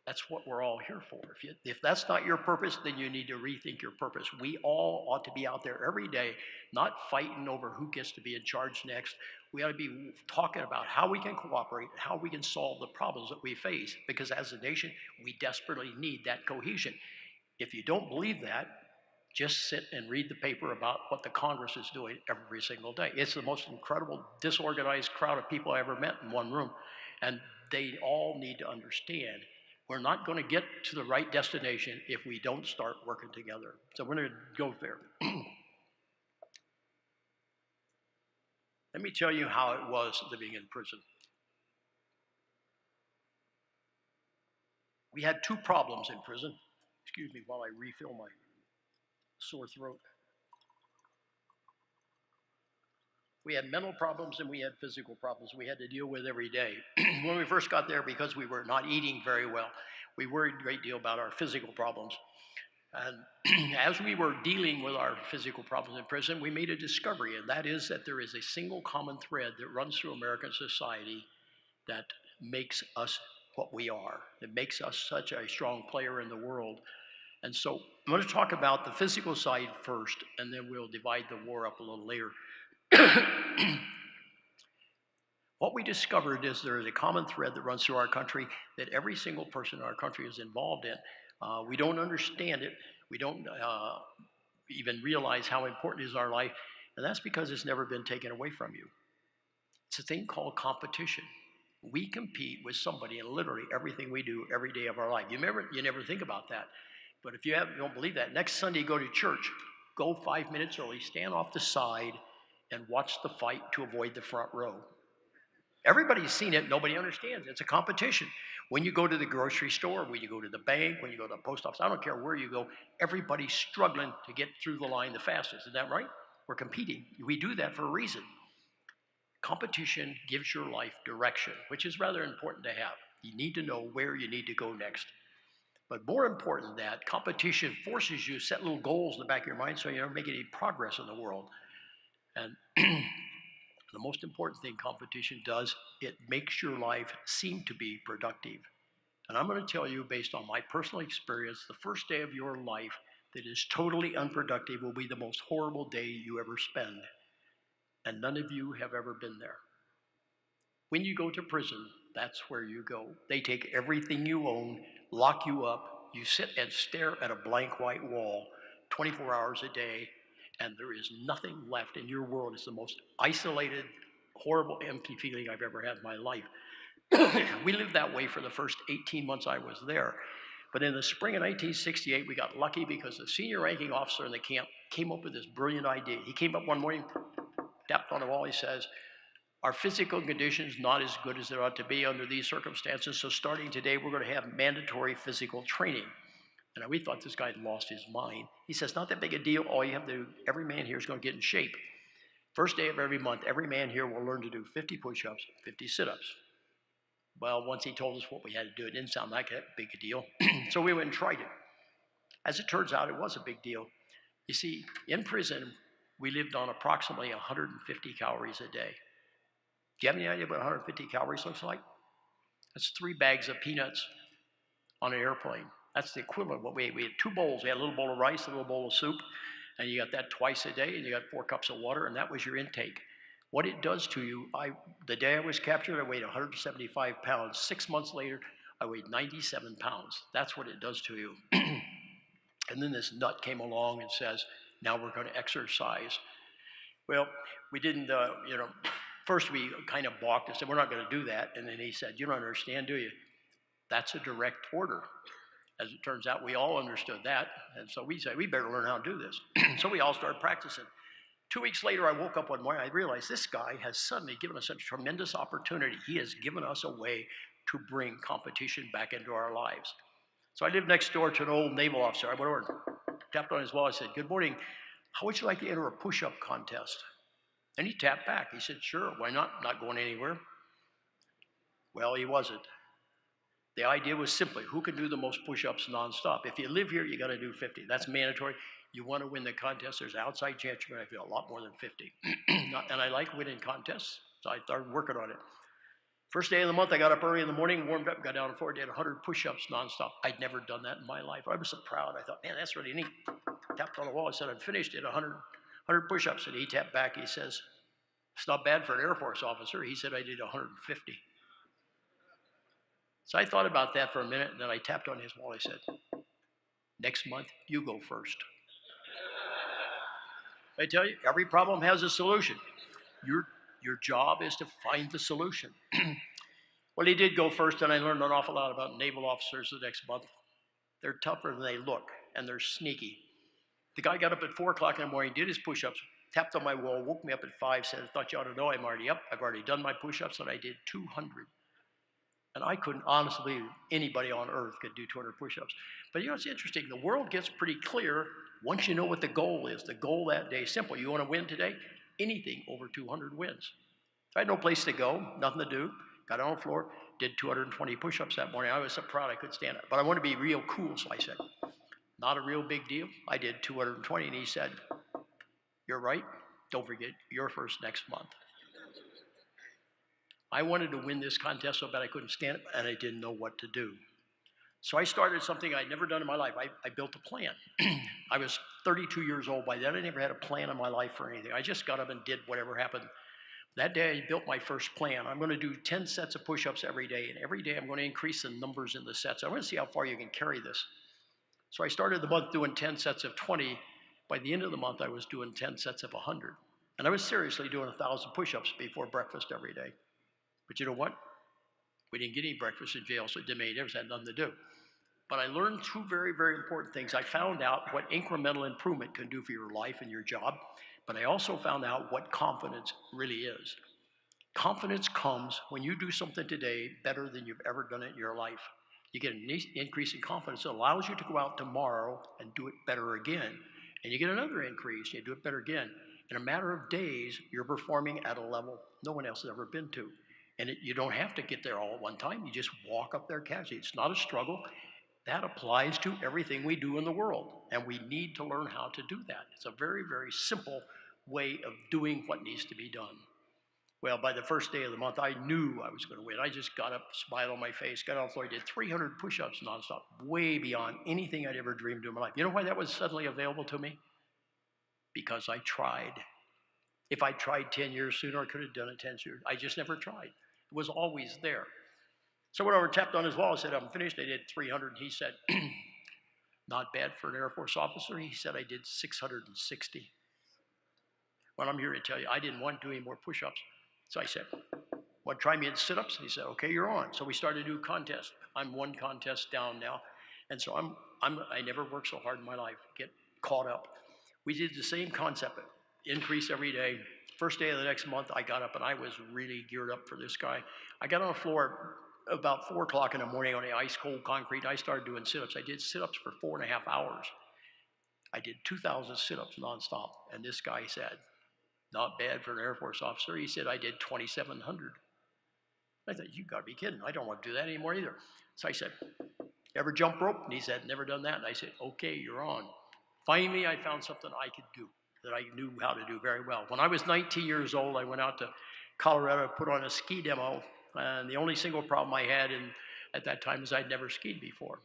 That's what we're all here for. If that's not your purpose, then you need to rethink your purpose. We all ought to be out there every day, not fighting over who gets to be in charge next. We ought to be talking about how we can cooperate, how we can solve the problems that we face, because as a nation, we desperately need that cohesion. If you don't believe that, just sit and read the paper about what the Congress is doing every single day. It's the most incredible, disorganized crowd of people I ever met in one room. And they all need to understand we're not going to get to the right destination if we don't start working together. So we're going to go there. Let me tell you how it was living in prison. We had 2 problems in prison. Excuse me while I refill my sore throat. We had mental problems and we had physical problems we had to deal with every day. When we first got there, because we were not eating very well, we worried a great deal about our physical problems. And as we were dealing with our physical problems in prison, we made a discovery, and that is that there is a single common thread that runs through American society that makes us what we are. It makes us such a strong player in the world. And so I'm going to talk about the physical side first, and then we'll divide the war up a little later. What we discovered is there is a common thread that runs through our country that every single person in our country is involved in. We don't understand it. We don't even realize how important it is in our life, and that's because it's never been taken away from you. It's a thing called competition. We compete with somebody in literally everything we do every day of our life. You never think about that. But if you don't believe that, next Sunday go to church, go 5 minutes early, stand off the side, and watch the fight to avoid the front row. Everybody's seen it, nobody understands. It's a competition. When you go to the grocery store, when you go to the bank, when you go to the post office, I don't care where you go, everybody's struggling to get through the line the fastest. Is that right? We're competing. We do that for a reason. Competition gives your life direction, which is rather important to have. You need to know where you need to go next. But more important than that, competition forces you to set little goals in the back of your mind so you don't make any progress in the world. And the most important thing competition does, it makes your life seem to be productive. And I'm going to tell you, based on my personal experience, the first day of your life that is totally unproductive will be the most horrible day you ever spend. And none of you have ever been there. When you go to prison, that's where you go. They take everything you own, lock you up, you sit and stare at a blank white wall 24 hours a day, and there is nothing left in your world. It's the most isolated, horrible, empty feeling I've ever had in my life. We lived that way for the first 18 months I was there. But in the spring of 1968, we got lucky because the senior ranking officer in the camp came up with this brilliant idea. He came up one morning, tapped on the wall, he says, "Our physical condition's not as good as it ought to be under these circumstances, so starting today, we're going to have mandatory physical training." And we thought this guy had lost his mind. He says, "Not that big a deal. All you have to do, every man here is going to get in shape. First day of every month, every man here will learn to do 50 push-ups, 50 sit-ups." Well, once he told us what we had to do, it didn't sound like that big a deal. So we went and tried it. As it turns out, it was a big deal. You see, in prison, we lived on approximately 150 calories a day. Do you have any idea what 150 calories looks like? That's 3 bags of peanuts on an airplane. That's the equivalent of what we ate. We had 2 bowls. We had a little bowl of rice, a little bowl of soup, and you got that twice a day, and you got 4 cups of water, and that was your intake. What it does to you, the day I was captured, I weighed 175 pounds. 6 months later, I weighed 97 pounds. That's what it does to you. And then this nut came along and says, "Now we're going to exercise." Well, we didn't, first we kind of balked and said, "We're not going to do that." And then he said, "You don't understand, do you? That's a direct order." As it turns out, we all understood that. And so we said, we better learn how to do this. So we all started practicing. 2 weeks later, I woke up one morning, I realized this guy has suddenly given us a tremendous opportunity. He has given us a way to bring competition back into our lives. So I lived next door to an old naval officer. I went over and tapped on his wall. I said, "Good morning. How would you like to enter a push-up contest?" And he tapped back. He said, "Sure, why not? Not going anywhere." Well, he wasn't. The idea was simply, who can do the most push-ups nonstop? If you live here, you got to do 50. That's mandatory. You want to win the contest, there's an outside chance you're going to do a lot more than 50. And I like winning contests, so I started working on it. First day of the month, I got up early in the morning, warmed up, got down on the floor, did 100 push-ups nonstop. I'd never done that in my life. I was so proud. I thought, man, that's really neat. Tapped on the wall. I said, "I'm finished. Did 100 push-ups." And he tapped back. He says, "It's not bad for an Air Force officer." He said, "I did 150. So I thought about that for a minute, and then I tapped on his wall. I said, "Next month, you go first." I tell you, every problem has a solution. Your job is to find the solution. Well, he did go first, and I learned an awful lot about naval officers the next month. They're tougher than they look, and they're sneaky. The guy got up at 4 o'clock in the morning, did his push-ups, tapped on my wall, woke me up at 5, said, "I thought you ought to know I'm already up. I've already done my push-ups," and I did 200. And I couldn't honestly believe anybody on earth could do 200 push-ups. But it's interesting. The world gets pretty clear once you know what the goal is. The goal that day is simple. You want to win today? Anything over 200 wins. So I had no place to go, nothing to do. Got on the floor, did 220 push-ups that morning. I was so proud I could stand up. But I wanted to be real cool, so I said, Not a real big deal. I did 220, and he said, "You're right. Don't forget, you're first next month." I wanted to win this contest so bad I couldn't stand it, and I didn't know what to do. So I started something I'd never done in my life. I built a plan. I was 32 years old by then. I never had a plan in my life for anything. I just got up and did whatever happened. That day, I built my first plan. I'm going to do 10 sets of push-ups every day, and every day I'm going to increase the numbers in the sets. I want to see how far you can carry this. So I started the month doing 10 sets of 20. By the end of the month, I was doing 10 sets of 100. And I was seriously doing 1,000 push-ups before breakfast every day. But you know what? We didn't get any breakfast in jail, so it didn't make any difference. It had nothing to do. But I learned two very, very important things. I found out what incremental improvement can do for your life and your job, but I also found out what confidence really is. Confidence comes when you do something today better than you've ever done it in your life. You get an increase in confidence that allows you to go out tomorrow and do it better again. And you get another increase, you do it better again. In a matter of days, you're performing at a level no one else has ever been to. And you don't have to get there all at one time. You just walk up there casually. It's not a struggle. That applies to everything we do in the world, and we need to learn how to do that. It's a very, very simple way of doing what needs to be done. Well, by the first day of the month, I knew I was going to win. I just got up, smile on my face, got on the floor, did 300 push-ups nonstop, way beyond anything I'd ever dreamed of in my life. You know why that was suddenly available to me? Because I tried. If I tried 10 years sooner, I could have done it 10 years. I just never tried. It was always there. So when I tapped on his wall, I said, "I'm finished." I did 300. He said, "Not bad for an Air Force officer." He said, "I did 660. Well, I'm here to tell you, I didn't want to do any more push-ups. So I said, "Want to try me in sit-ups?" He said, "Okay, you're on." So we started to do contests. I'm one contest down now. And so I never worked so hard in my life, get caught up. We did the same concept, increase every day. First day of the next month, I got up and I was really geared up for this guy. I got on the floor about 4 o'clock in the morning on the ice cold concrete. I started doing sit-ups. I did sit-ups for 4.5 hours. I did 2,000 sit-ups nonstop. And this guy said, "Not bad for an Air Force officer." He said, "I did 2,700. I thought, "You gotta be kidding. I don't want to do that anymore either." So I said, "Ever jump rope?" And he said, "Never done that." And I said, "Okay, you're on." Finally, I found something I could do that I knew how to do very well. When I was 19 years old, I went out to Colorado, put on a ski demo. And the only single problem I had at that time is I'd never skied before.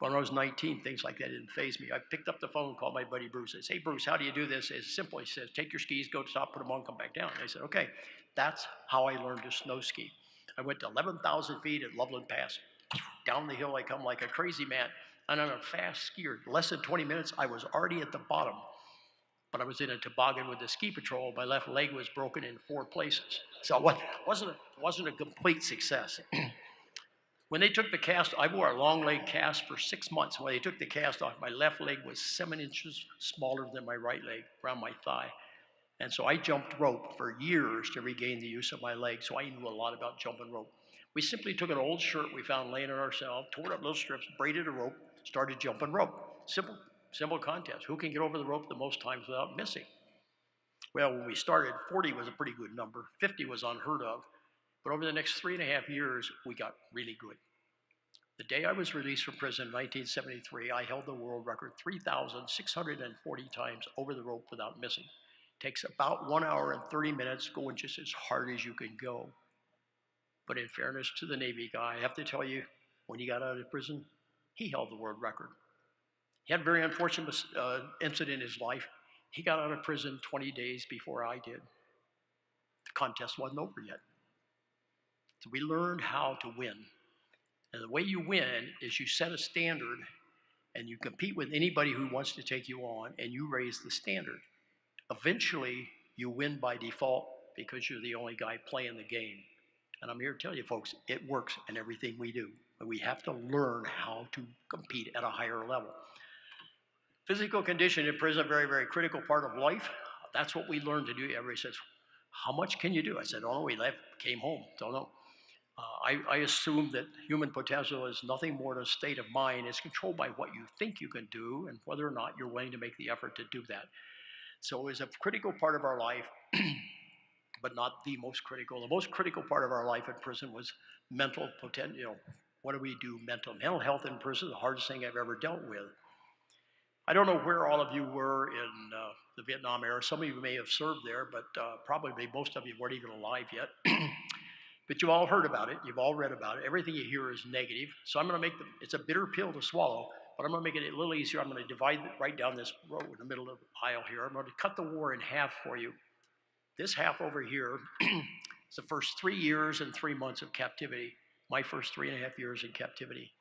When I was 19, things like that didn't faze me. I picked up the phone, called my buddy Bruce. I said, "Hey, Bruce, how do you do this?" It's simple. He says, "Take your skis, go to the top, put them on, come back down." And I said, "Okay." That's how I learned to snow ski. I went to 11,000 feet at Loveland Pass. Down the hill I come like a crazy man. And I'm a fast skier. Less than 20 minutes, I was already at the bottom. But I was in a toboggan with the ski patrol. My left leg was broken in 4 places. So it wasn't a complete success. When they took the cast, I wore a long leg cast for 6 months. When they took the cast off, my left leg was 7 inches smaller than my right leg, around my thigh. And so I jumped rope for years to regain the use of my leg, so I knew a lot about jumping rope. We simply took an old shirt we found laying on ourselves, tore up little strips, braided a rope, started jumping rope. Simple contest. Who can get over the rope the most times without missing? Well, when we started, 40 was a pretty good number. 50 was unheard of. But over the next 3.5 years, we got really good. The day I was released from prison in 1973, I held the world record 3,640 times over the rope without missing. It takes about 1 hour and 30 minutes, going just as hard as you can go. But in fairness to the Navy guy, I have to tell you, when he got out of prison, he held the world record. He had a very unfortunate incident in his life. He got out of prison 20 days before I did. The contest wasn't over yet. So we learned how to win. And the way you win is you set a standard and you compete with anybody who wants to take you on and you raise the standard. Eventually, you win by default because you're the only guy playing the game. And I'm here to tell you, folks, it works in everything we do. But we have to learn how to compete at a higher level. Physical condition in prison, very, very critical part of life. That's what we learned to do. Everybody says, "How much can you do?" I said, "Oh, we left, came home, don't know." I assume that human potential is nothing more than a state of mind. It's controlled by what you think you can do and whether or not you're willing to make the effort to do that. So it was a critical part of our life, but not the most critical. The most critical part of our life in prison was mental potential. What do we do mental? Mental health in prison is the hardest thing I've ever dealt with. I don't know where all of you were in the Vietnam era. Some of you may have served there, but probably most of you weren't even alive yet. But you've all heard about it. You've all read about it. Everything you hear is negative. So I'm going to it's a bitter pill to swallow, but I'm going to make it a little easier. I'm going to divide right down this road in the middle of the aisle here. I'm going to cut the war in half for you. This half over here is the first 3 years and 3 months of captivity, my first 3.5 years in captivity.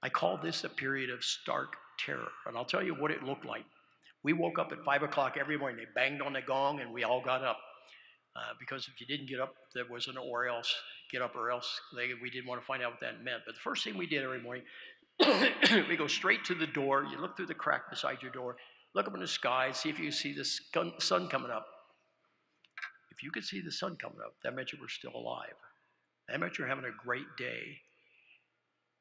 I call this a period of stark terror, and I'll tell you what it looked like. We woke up at 5 o'clock every morning. They banged on the gong, and we all got up. Because if you didn't get up, there was an or else, get up or else. We didn't want to find out what that meant. But the first thing we did every morning, we go straight to the door. You look through the crack beside your door, look up in the sky, see if you see the sun coming up. If you could see the sun coming up, that meant you were still alive. That meant you were having a great day.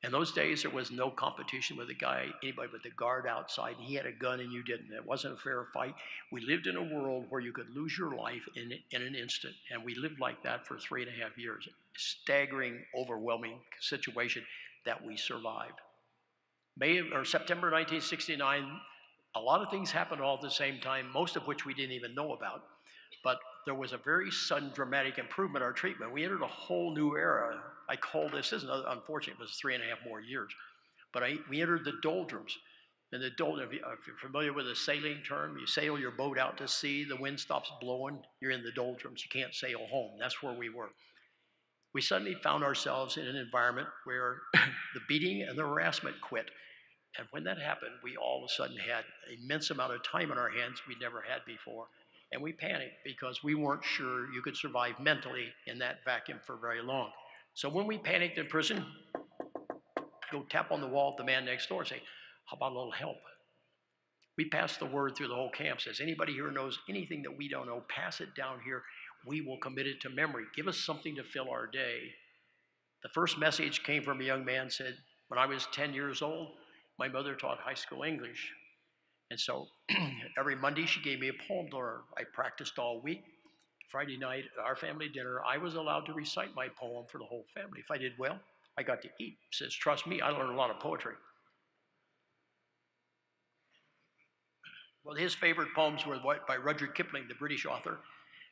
In those days, there was no competition with anybody but the guard outside. He had a gun and you didn't. It wasn't a fair fight. We lived in a world where you could lose your life in an instant, and we lived like that for 3.5 years. Staggering, overwhelming situation that we survived. September 1969, a lot of things happened all at the same time, most of which we didn't even know about. But there was a very sudden, dramatic improvement in our treatment. We entered a whole new era. I call this unfortunate, it was 3.5 more years. But we entered the doldrums. And the doldrums, if you're familiar with the sailing term, you sail your boat out to sea, the wind stops blowing, you're in the doldrums. You can't sail home. That's where we were. We suddenly found ourselves in an environment where the beating and the harassment quit. And when that happened, we all of a sudden had an immense amount of time on our hands we never had before. And we panicked because we weren't sure you could survive mentally in that vacuum for very long. So when we panicked in prison, go tap on the wall at the man next door and say, how about a little help? We passed the word through the whole camp. Says, anybody here knows anything that we don't know, pass it down here. We will commit it to memory. Give us something to fill our day. The first message came from a young man, said, when I was 10 years old, my mother taught high school English. And so every Monday she gave me a poem to learn. I practiced all week. Friday night at our family dinner, I was allowed to recite my poem for the whole family. If I did well, I got to eat. He says, trust me, I learned a lot of poetry. Well, his favorite poems were by Rudyard Kipling, the British author,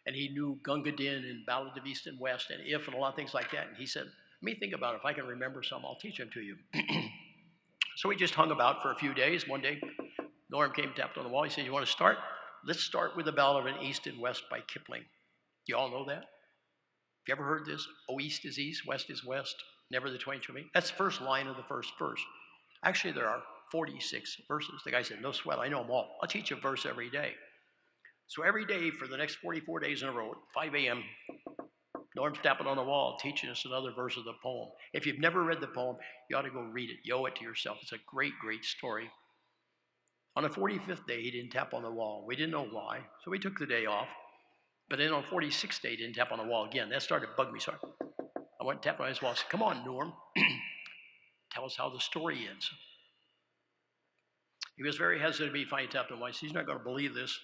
and he knew Gunga Din and Ballad of East and West and If and a lot of things like that. And he said, let me think about it. If I can remember some, I'll teach them to you. So we just hung about for a few days. One day, Norm came, tapped on the wall. He said, you want to start? Let's start with the Ballad of East and West by Kipling. You all know that? You ever heard this? Oh, East is East, West is West, never the twain shall meet. That's the first line of the first verse. Actually, there are 46 verses. The guy said, no sweat, I know them all. I'll teach you a verse every day. So every day for the next 44 days in a row, at 5 a.m., Norm's tapping on the wall, teaching us another verse of the poem. If you've never read the poem, you ought to go read it. You owe it to yourself. It's a great, great story. On the 45th day, he didn't tap on the wall. We didn't know why, so we took the day off. But then on the 46th day, he didn't tap on the wall again. That started to bug me. So I went and tapped on his wall. I said, come on, Norm. Tell us how the story ends. He was very hesitant to be finally tapped on the wall. He said, he's not going to believe this.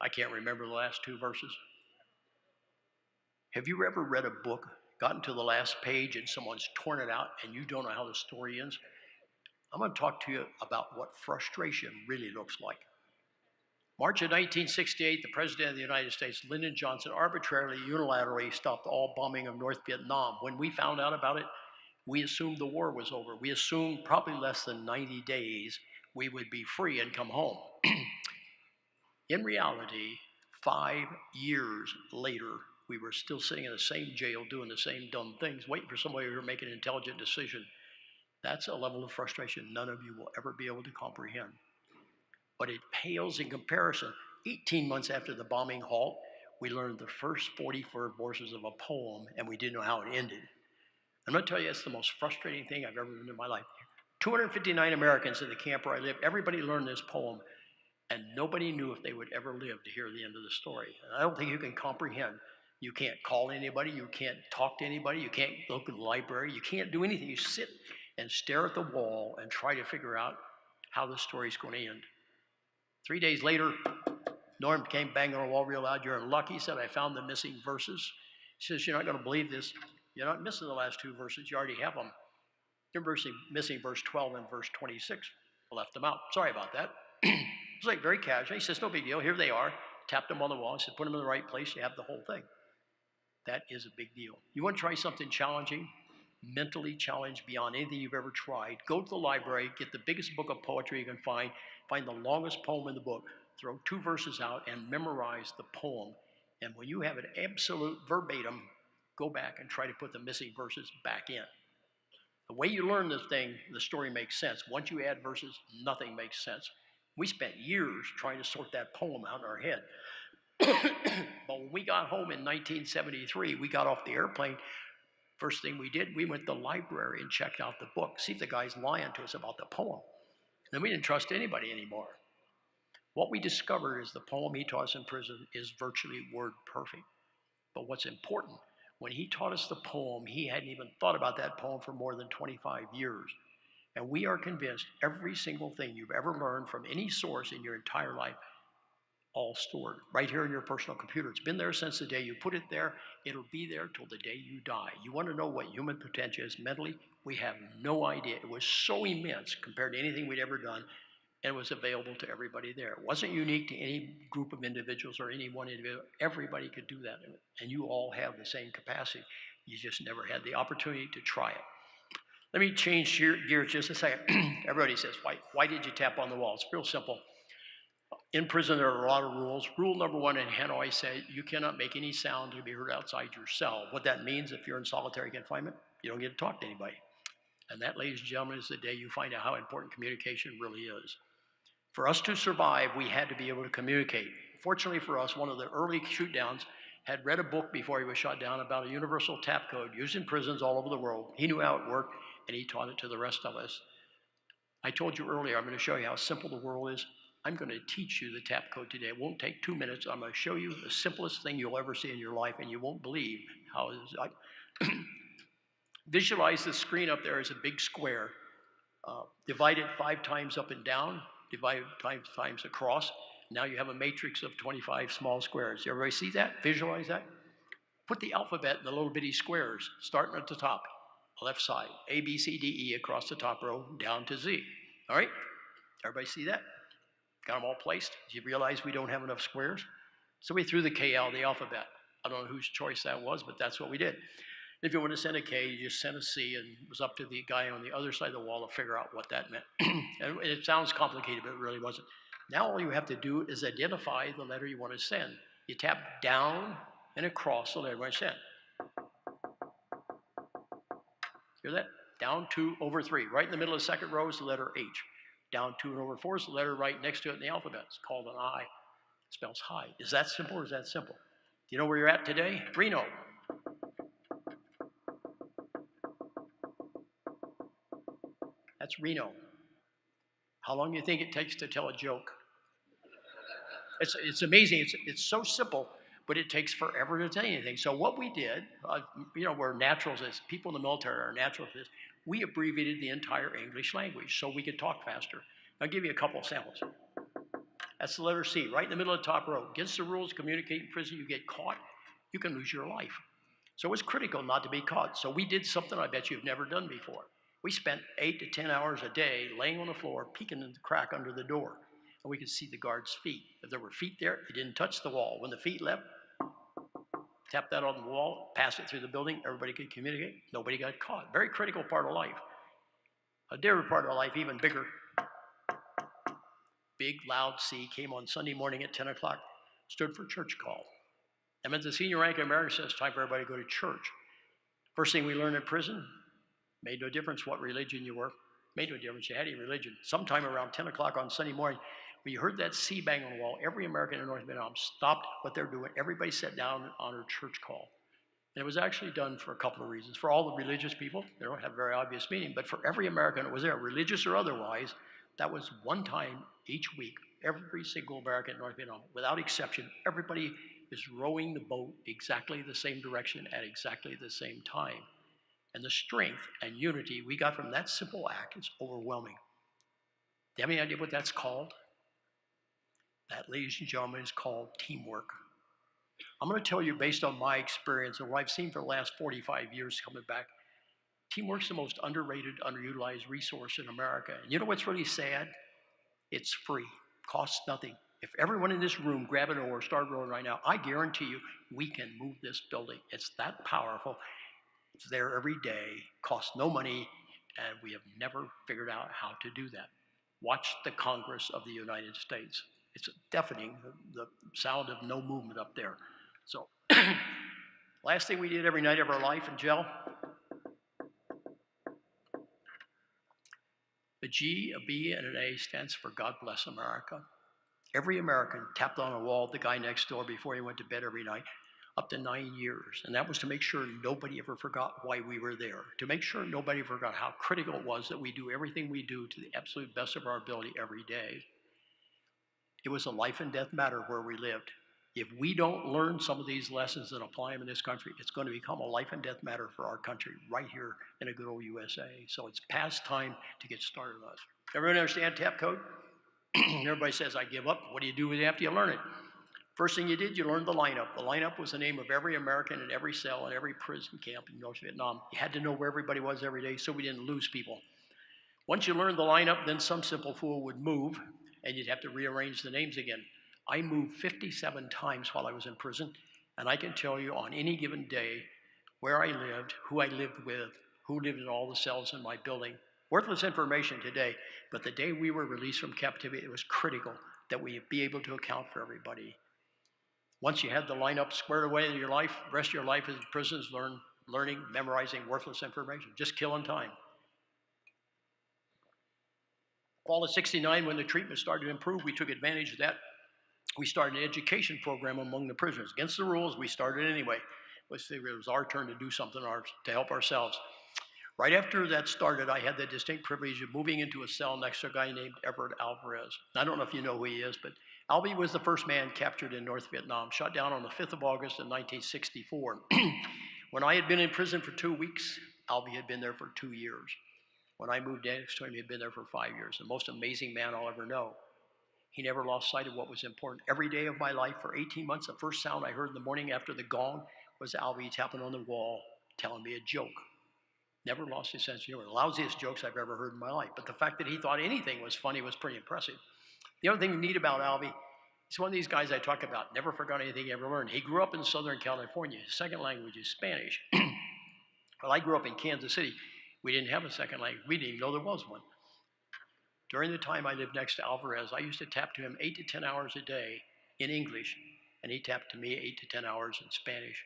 I can't remember the last 2 verses. Have you ever read a book, gotten to the last page, and someone's torn it out, and you don't know how the story ends? I'm going to talk to you about what frustration really looks like. March of 1968, the President of the United States, Lyndon Johnson, arbitrarily, unilaterally stopped all bombing of North Vietnam. When we found out about it, we assumed the war was over. We assumed probably less than 90 days we would be free and come home. In reality, 5 years later, we were still sitting in the same jail doing the same dumb things, waiting for somebody to make an intelligent decision. That's a level of frustration none of you will ever be able to comprehend. But it pales in comparison. 18 months after the bombing halt, we learned the first 44 verses of a poem, and we didn't know how it ended. I'm going to tell you, it's the most frustrating thing I've ever done in my life. 259 Americans in the camp where I lived, everybody learned this poem, and nobody knew if they would ever live to hear the end of the story. And I don't think you can comprehend. You can't call anybody, you can't talk to anybody, you can't look at the library, you can't do anything. You sit and stare at the wall and try to figure out how the story's going to end. 3 days later, Norm came banging on the wall real loud. You're in luck, he said. I found the missing verses. He says, you're not going to believe this. You're not missing the last 2 verses. You already have them. You're missing verse 12 and verse 26. I left them out. Sorry about that. It's like very casual. He says, no big deal. Here they are. Tapped them on the wall. He said, put them in the right place. You have the whole thing. That is a big deal. You want to try something challenging, mentally challenged beyond anything you've ever tried? Go to the library, get the biggest book of poetry you can find the longest poem in the book, throw 2 verses out, and memorize the poem. And when you have it absolute verbatim, go back and try to put the missing verses back in. The way you learn this thing, the story makes sense. Once you add verses, nothing makes sense. We spent years trying to sort that poem out in our head. But when we got home in 1973, we got off the airplane. First thing we did, we went to the library and checked out the book, see if the guy's lying to us about the poem. Then we didn't trust anybody anymore. What we discovered is the poem he taught us in prison is virtually word perfect. But what's important, when he taught us the poem, he hadn't even thought about that poem for more than 25 years. And we are convinced every single thing you've ever learned from any source in your entire life, all stored right here in your personal computer. It's been there since the day you put it there. It'll be there till the day you die. You want to know what human potential is mentally? We have no idea. It was so immense compared to anything we'd ever done, and it was available to everybody there. It wasn't unique to any group of individuals or any one individual. Everybody could do that, and you all have the same capacity. You just never had the opportunity to try it. Let me change gears just a second. Everybody says, why did you tap on the wall? It's real simple. In prison, there are a lot of rules. Rule number 1 in Hanoi says you cannot make any sound to be heard outside your cell. What that means, if you're in solitary confinement, you don't get to talk to anybody. And that, ladies and gentlemen, is the day you find out how important communication really is. For us to survive, we had to be able to communicate. Fortunately for us, one of the early shoot-downs had read a book before he was shot down about a universal tap code used in prisons all over the world. He knew how it worked, and he taught it to the rest of us. I told you earlier, I'm going to show you how simple the world is. I'm going to teach you the tap code today. It won't take 2 minutes. I'm going to show you the simplest thing you'll ever see in your life, and you won't believe how it is. Visualize the screen up there as a big square. Divide it 5 times up and down, divide it times across. Now you have a matrix of 25 small squares. Everybody see that? Visualize that? Put the alphabet in the little bitty squares, starting at the top, left side. A, B, C, D, E across the top row, down to Z. All right? Everybody see that? Got them all placed? Do you realize we don't have enough squares? So we threw the KL, the alphabet. I don't know whose choice that was, but that's what we did. If you want to send a K, you just sent a C, and it was up to the guy on the other side of the wall to figure out what that meant. And it sounds complicated, but it really wasn't. Now all you have to do is identify the letter you want to send. You tap down and across the letter you want to send. Hear that? Down 2 over 3. Right in the middle of the second row is the letter H. Down 2 and over 4 is the letter right next to it in the alphabet. It's called an I. It spells high. Is that simple or is that simple? Do you know where you're at today? Reno. That's Reno. How long do you think it takes to tell a joke? It's amazing. It's so simple, but it takes forever to tell anything. So what we did, we're naturals. As people in the military are natural to this. We abbreviated the entire English language so we could talk faster. I'll give you a couple of samples. That's the letter C, right in the middle of the top row. Against the rules, communicate in prison, you get caught, you can lose your life. So it's critical not to be caught. So we did something I bet you've never done before. We spent 8 to 10 hours a day laying on the floor, peeking in the crack under the door, and we could see the guard's feet. If there were feet there, it didn't touch the wall. When the feet left, tap that on the wall, pass it through the building, everybody could communicate, nobody got caught. Very critical part of life. A different part of life, even bigger. Big, loud C came on Sunday morning at 10 o'clock, stood for church call. That meant the senior rank in America says it's time for everybody to go to church. First thing we learned in prison, made no difference what religion you were, made no difference you had any religion. Sometime around 10 o'clock on Sunday morning, when you heard that C bang on the wall, every American in North Vietnam stopped what they're doing. Everybody sat down and honored church call. And it was actually done for a couple of reasons. For all the religious people, they don't have a very obvious meaning, but for every American that was there, religious or otherwise, that was one time each week. Every single American in North Vietnam, without exception, everybody is rowing the boat exactly the same direction at exactly the same time. And the strength and unity we got from that simple act is overwhelming. Do you have any idea what that's called? That, ladies and gentlemen, is called teamwork. I'm going to tell you, based on my experience and what I've seen for the last 45 years coming back, teamwork's the most underrated, underutilized resource in America. And you know what's really sad? It's free. Costs nothing. If everyone in this room grab an oar, start rowing right now, I guarantee you we can move this building. It's that powerful. It's there every day, costs no money, and we have never figured out how to do that. Watch the Congress of the United States. It's deafening, the sound of no movement up there. So, last thing we did every night of our life in jail, the G, a B, and an A stands for God Bless America. Every American tapped on a wall the guy next door before he went to bed every night, up to 9 years. And that was to make sure nobody ever forgot why we were there, to make sure nobody forgot how critical it was that we do everything we do to the absolute best of our ability every day. It was a life and death matter where we lived. If we don't learn some of these lessons and apply them in this country, it's going to become a life and death matter for our country right here in a good old USA. So it's past time to get started on us. Everyone understand tap code? Everybody says, I give up. What do you do after you learn it? First thing you did, you learned the lineup. The lineup was the name of every American in every cell in every prison camp in North Vietnam. You had to know where everybody was every day so we didn't lose people. Once you learned the lineup, then some simple fool would move and you'd have to rearrange the names again. I moved 57 times while I was in prison, and I can tell you on any given day where I lived, who I lived with, who lived in all the cells in my building. Worthless information today, but the day we were released from captivity, it was critical that we be able to account for everybody. Once you had the lineup squared away in your life, the rest of your life in prison is learning, memorizing worthless information, just killing time. Fall of '69, when the treatment started to improve, we took advantage of that. We started an education program among the prisoners. Against the rules, we started anyway. It was our turn to do something to help ourselves. Right after that started, I had the distinct privilege of moving into a cell next to a guy named Everett Alvarez. I don't know if you know who he is, but Albie was the first man captured in North Vietnam, shot down on the 5th of August in 1964. When I had been in prison for 2 weeks, Albie had been there for 2 years. When I moved next to him, he had been there for 5 years. The most amazing man I'll ever know. He never lost sight of what was important. Every day of my life for 18 months, the first sound I heard in the morning after the gong was Albie tapping on the wall, telling me a joke. Never lost his sense of humor. The lousiest jokes I've ever heard in my life. But the fact that he thought anything was funny was pretty impressive. The other thing neat about Albie, he's one of these guys I talk about, never forgot anything he ever learned. He grew up in Southern California. His second language is Spanish. Well, I grew up in Kansas City. We didn't have a second language. We didn't even know there was one. During the time I lived next to Alvarez, I used to tap to him 8 to 10 hours a day in English, and he tapped to me 8 to 10 hours in Spanish.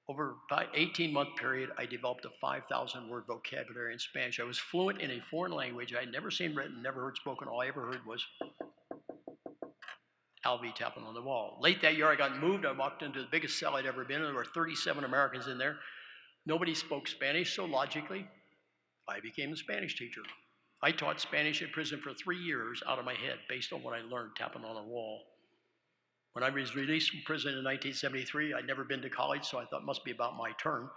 Over an 18-month period, I developed a 5,000-word vocabulary in Spanish. I was fluent in a foreign language I'd never seen written, never heard spoken. All I ever heard was Albie tapping on the wall. Late that year, I got moved. I walked into the biggest cell I'd ever been in. There were 37 Americans in there. Nobody spoke Spanish, so logically, I became a Spanish teacher. I taught Spanish in prison for 3 years out of my head based on what I learned tapping on a wall. When I was released from prison in 1973, I'd never been to college, so I thought it must be about my turn.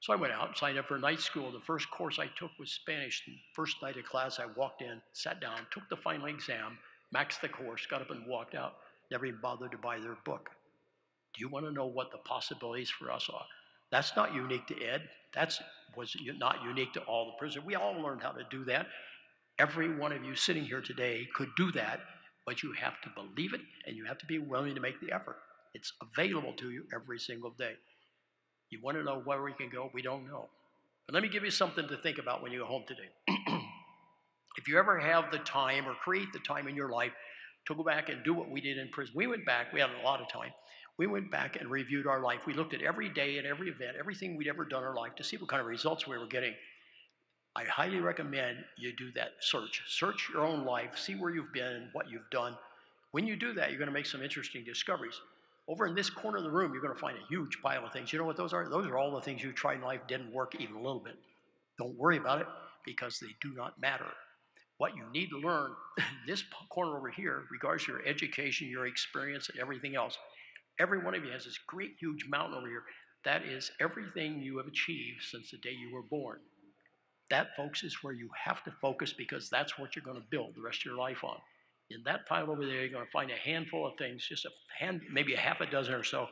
So I went out and signed up for night school. The first course I took was Spanish. The first night of class, I walked in, sat down, took the final exam, maxed the course, got up and walked out, never even bothered to buy their book. Do you want to know what the possibilities for us are? That's not unique to Ed. That was not unique to all the prisoners. We all learned how to do that. Every one of you sitting here today could do that, but you have to believe it and you have to be willing to make the effort. It's available to you every single day. You want to know where we can go? We don't know. But let me give you something to think about when you go home today. If you ever have the time or create the time in your life to go back and do what we did in prison, we went back, we had a lot of time. We went back and reviewed our life. We looked at every day and every event, everything we'd ever done in our life to see what kind of results we were getting. I highly recommend you do that search. Search your own life, see where you've been and what you've done. When you do that, you're going to make some interesting discoveries. Over in this corner of the room, you're going to find a huge pile of things. You know what those are? Those are all the things you tried in life, didn't work even a little bit. Don't worry about it because they do not matter. What you need to learn, this corner over here, regards your education, your experience, and everything else. Every one of you has this great, huge mountain over here. That is everything you have achieved since the day you were born. That, folks, is where you have to focus because that's what you're going to build the rest of your life on. In that pile over there, you're going to find a handful of things, just maybe a half a dozen or so.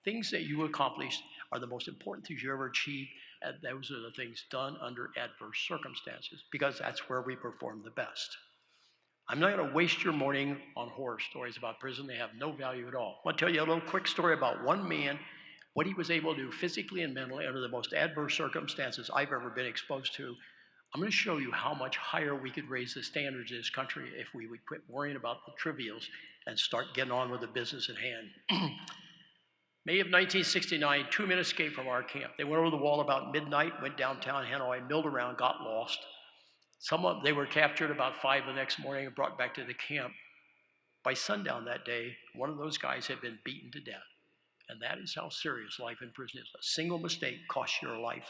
Things that you accomplished are the most important things you ever achieved, and those are the things done under adverse circumstances because that's where we perform the best. I'm not going to waste your morning on horror stories about prison. They have no value at all. I want to tell you a little quick story about one man, what he was able to do physically and mentally under the most adverse circumstances I've ever been exposed to. I'm going to show you how much higher we could raise the standards of this country if we would quit worrying about the trivials and start getting on with the business at hand. May of 1969, 2 men escaped from our camp. They went over the wall about midnight, went downtown Hanoi, milled around, got lost. They were captured about 5 the next morning and brought back to the camp. By sundown that day, one of those guys had been beaten to death. And that is how serious life in prison is. A single mistake costs your life.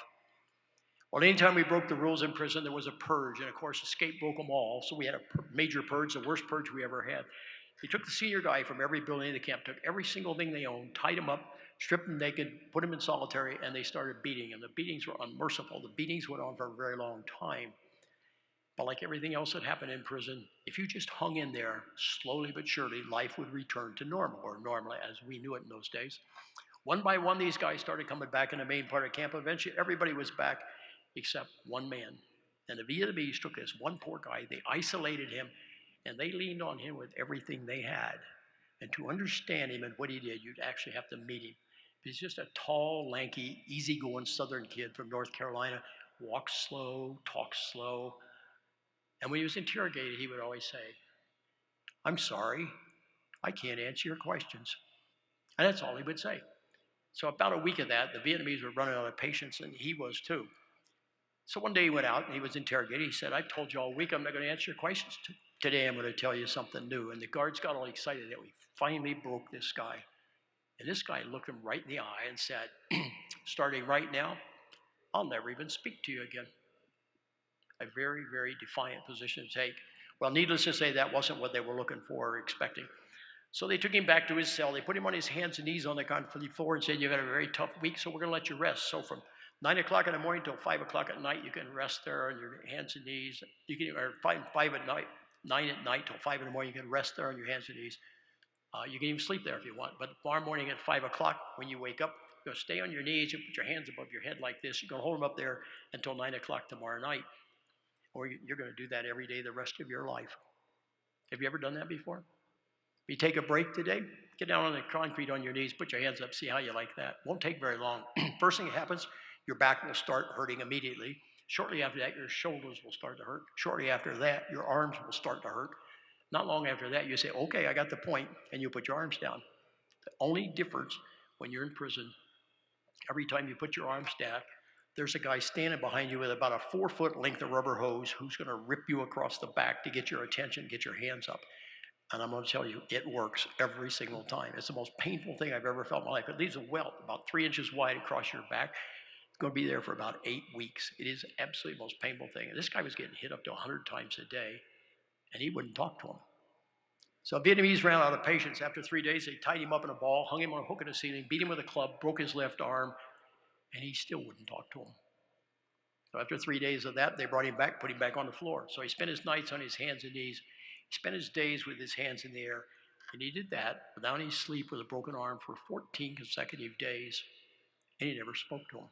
Well, anytime we broke the rules in prison, there was a purge. And of course, escape broke them all. So we had a major purge, the worst purge we ever had. They took the senior guy from every building in the camp, took every single thing they owned, tied him up, stripped him naked, put him in solitary, and they started beating him. The beatings were unmerciful. The beatings went on for a very long time. But like everything else that happened in prison, if you just hung in there, slowly but surely, life would return to normal, or normally as we knew it in those days. One by one, these guys started coming back in the main part of camp. Eventually, everybody was back except one man. And the Vietnamese took this one poor guy, they isolated him, and they leaned on him with everything they had. And to understand him and what he did, you'd actually have to meet him. He's just a tall, lanky, easygoing Southern kid from North Carolina, walks slow, talks slow. And when he was interrogated, he would always say, "I'm sorry, I can't answer your questions." And that's all he would say. So about a week of that, the Vietnamese were running out of patience, and he was too. So one day he went out and he was interrogated. He said, "I've told you all week I'm not going to answer your questions. Today I'm going to tell you something new." And the guards got all excited that we finally broke this guy. And this guy looked him right in the eye and said, "Starting right now, I'll never even speak to you again." A very, very defiant position to take. Well, needless to say, that wasn't what they were looking for or expecting. So they took him back to his cell. They put him on his hands and knees on the concrete floor and said, "You've had a very tough week, so we're going to let you rest. So from 9 o'clock in the morning till 5 o'clock at night, you can rest there on your hands and knees. You can, or 5 at night, 9 at night till 5 in the morning, you can rest there on your hands and knees. You can even sleep there if you want. But tomorrow morning at 5 o'clock, when you wake up, you're going to stay on your knees. You put your hands above your head like this. You're going to hold them up there until 9 o'clock tomorrow night. Or you're going to do that every day the rest of your life." Have you ever done that before? You take a break today, get down on the concrete on your knees, put your hands up, see how you like that. Won't take very long. First thing that happens, your back will start hurting immediately. Shortly after that, your shoulders will start to hurt. Shortly after that, your arms will start to hurt. Not long after that, you say, "Okay, I got the point," and you put your arms down. The only difference when you're in prison, every time you put your arms down, there's a guy standing behind you with about a 4-foot length of rubber hose who's going to rip you across the back to get your attention, get your hands up. And I'm going to tell you, it works every single time. It's the most painful thing I've ever felt in my life. It leaves a welt about 3 inches wide across your back. It's going to be there for about 8 weeks. It is absolutely the most painful thing. And this guy was getting hit up to 100 times a day, and he wouldn't talk to him. So Vietnamese ran out of patience. After 3 days, they tied him up in a ball, hung him on a hook in the ceiling, beat him with a club, broke his left arm, and he still wouldn't talk to him. So after 3 days of that, they brought him back, put him back on the floor. So he spent his nights on his hands and knees. He spent his days with his hands in the air. And he did that without any sleep with a broken arm for 14 consecutive days. And he never spoke to him.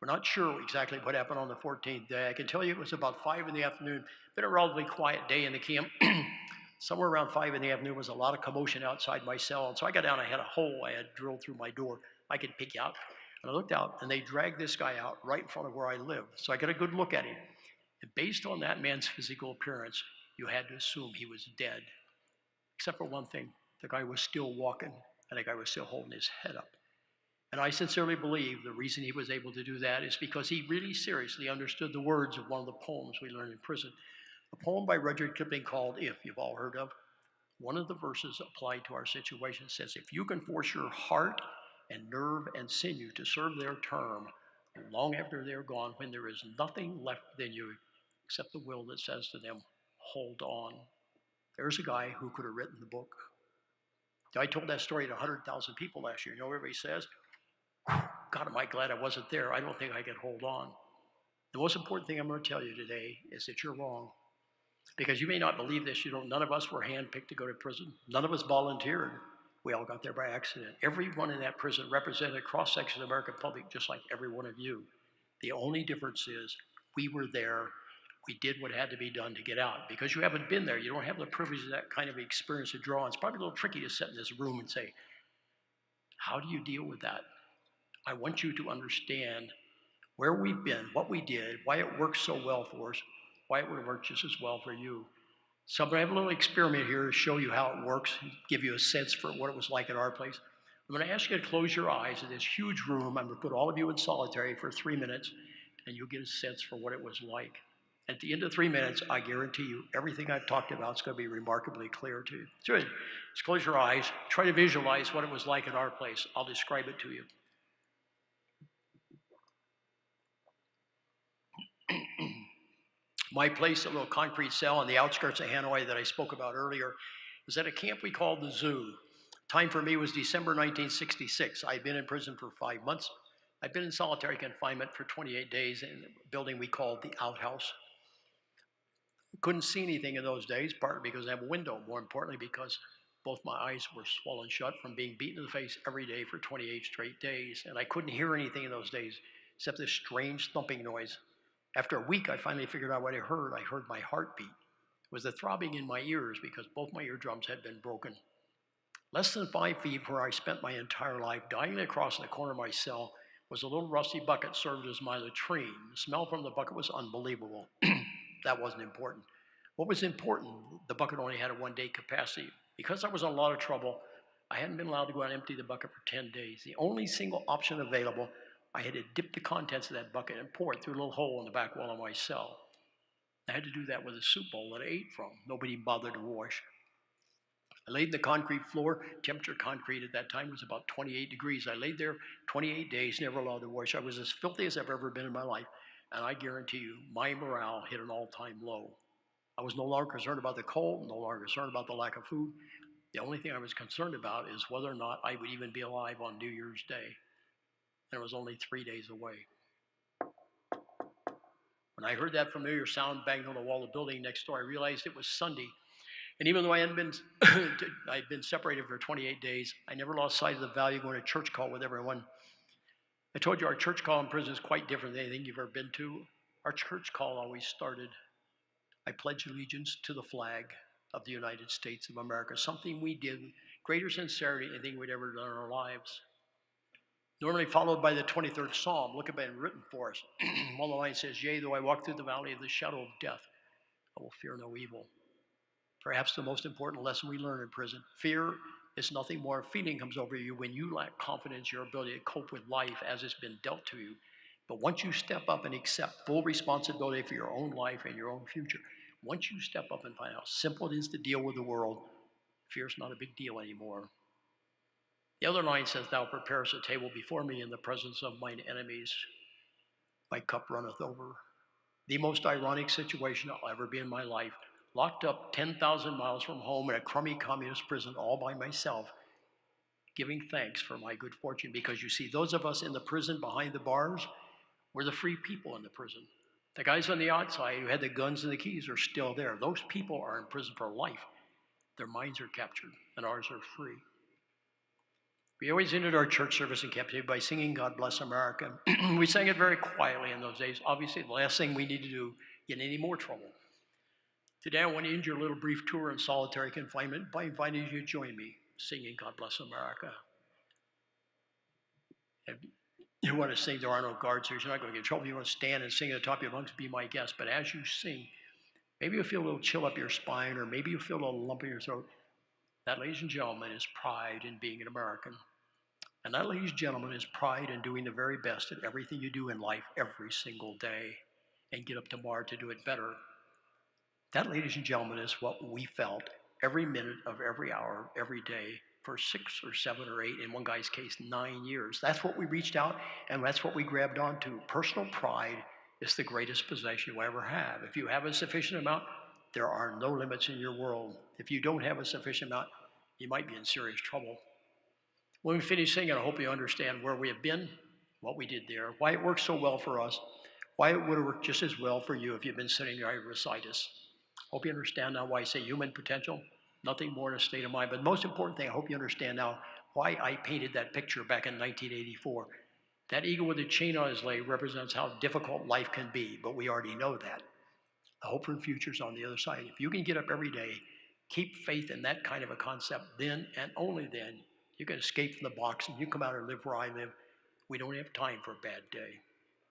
We're not sure exactly what happened on the 14th day. I can tell you it was about 5 in the afternoon. Been a relatively quiet day in the camp. Somewhere around 5 in the afternoon was a lot of commotion outside my cell. And so I got down, I had a hole I had drilled through my door. I could peek out. And I looked out, and they dragged this guy out right in front of where I lived. So I got a good look at him. And based on that man's physical appearance, you had to assume he was dead. Except for one thing, the guy was still walking, and the guy was still holding his head up. And I sincerely believe the reason he was able to do that is because he really seriously understood the words of one of the poems we learned in prison. A poem by Rudyard Kipling called "If," you've all heard of. One of the verses applied to our situation says, "If you can force your heart and nerve and sinew to serve their term long after they're gone, when there is nothing left within you except the will that says to them, hold on." There's a guy who could have written the book. I told that story to 100,000 people last year. You know what everybody says? "God, am I glad I wasn't there. I don't think I could hold on." The most important thing I'm going to tell you today is that you're wrong. Because you may not believe this, none of us were handpicked to go to prison. None of us volunteered. We all got there by accident. Everyone in that prison represented a cross-section of the American public, just like every one of you. The only difference is we were there we did what had to be done to get out. Because you haven't been there, you don't have the privilege of that kind of experience to draw on. It's probably a little tricky to sit in this room and say, how do you deal with that? I want you to understand where we've been, what we did, why it worked so well for us, why it would have worked just as well for you. So I'm going to have a little experiment here to show you how it works, give you a sense for what it was like at our place. I'm going to ask you to close your eyes in this huge room. I'm going to put all of you in solitary for 3 minutes, and you'll get a sense for what it was like. At the end of 3 minutes, I guarantee you, everything I've talked about is going to be remarkably clear to you. So just close your eyes. Try to visualize what it was like at our place. I'll describe it to you. My place, a little concrete cell on the outskirts of Hanoi that I spoke about earlier, was at a camp we called the Zoo. Time for me was December 1966. I'd been in prison for 5 months. I'd been in solitary confinement for 28 days in a building we called the Outhouse. Couldn't see anything in those days, partly because I have a window, more importantly because both my eyes were swollen shut from being beaten in the face every day for 28 straight days. And I couldn't hear anything in those days except this strange thumping noise. After a week, I finally figured out what I heard. I heard my heartbeat. It was the throbbing in my ears because both my eardrums had been broken. Less than 5 feet where I spent my entire life, diagonally across the corner of my cell, was a little rusty bucket served as my latrine. The smell from the bucket was unbelievable. That wasn't important. What was important, the bucket only had a 1-day capacity. Because I was in a lot of trouble, I hadn't been allowed to go out and empty the bucket for 10 days. The only single option available, I had to dip the contents of that bucket and pour it through a little hole in the back wall of my cell. I had to do that with a soup bowl that I ate from. Nobody bothered to wash. I laid in the concrete floor. Temperature concrete at that time was about 28 degrees. I laid there 28 days, never allowed to wash. I was as filthy as I've ever been in my life. And I guarantee you, my morale hit an all-time low. I was no longer concerned about the cold, no longer concerned about the lack of food. The only thing I was concerned about is whether or not I would even be alive on New Year's Day. And it was only 3 days away. When I heard that familiar sound banging on the wall of the building next door, I realized it was Sunday. And even though I hadn't been, I'd been separated for 28 days, I never lost sight of the value of going to church call with everyone. I told you our church call in prison is quite different than anything you've ever been to. Our church call always started, I pledge allegiance to the flag of the United States of America, something we did with greater sincerity than anything we'd ever done in our lives. Normally followed by the 23rd Psalm. Look at it written for us. One of the lines says, yea, though I walk through the valley of the shadow of death, I will fear no evil. Perhaps the most important lesson we learn in prison. Fear is nothing more. A feeling comes over you when you lack confidence in your ability to cope with life as it's been dealt to you. But once you step up and accept full responsibility for your own life and your own future, once you step up and find out how simple it is to deal with the world, fear's not a big deal anymore. The other line says, thou preparest a table before me in the presence of mine enemies. My cup runneth over. The most ironic situation I'll ever be in my life. Locked up 10,000 miles from home in a crummy communist prison all by myself, giving thanks for my good fortune. Because you see, those of us in the prison behind the bars, we're the free people in the prison. The guys on the outside who had the guns and the keys are still there. Those people are in prison for life. Their minds are captured, and ours are free. We always ended our church service in captivity by singing God Bless America. We sang it very quietly in those days. Obviously, the last thing we need to do, get in any more trouble. Today, I want to end your little brief tour in solitary confinement by inviting you to join me singing God Bless America. If you want to sing, there are no guards here, so you're not going to get in trouble. You want to stand and sing at the top of your lungs, be my guest. But as you sing, maybe you'll feel a little chill up your spine, or maybe you'll feel a little lump in your throat. That, ladies and gentlemen, is pride in being an American. And that, ladies and gentlemen, is pride in doing the very best at everything you do in life every single day and get up tomorrow to do it better. That, ladies and gentlemen, is what we felt every minute of every hour, every day for 6 or 7 or 8, in one guy's case, 9 years. That's what we reached out, and that's what we grabbed onto. Personal pride is the greatest possession you ever have. If you have a sufficient amount, there are no limits in your world. If you don't have a sufficient amount, you might be in serious trouble. When we finish singing, I hope you understand where we have been, what we did there, why it worked so well for us, why it would have worked just as well for you if you'd been sitting right beside us. Hope you understand now why I say human potential, nothing more than a state of mind. But the most important thing, I hope you understand now why I painted that picture back in 1984. That eagle with a chain on his leg represents how difficult life can be, but we already know that. The hope for the future is on the other side. If you can get up every day, keep faith in that kind of a concept, then and only then, you can escape from the box and you come out and live where I live. We don't have time for a bad day.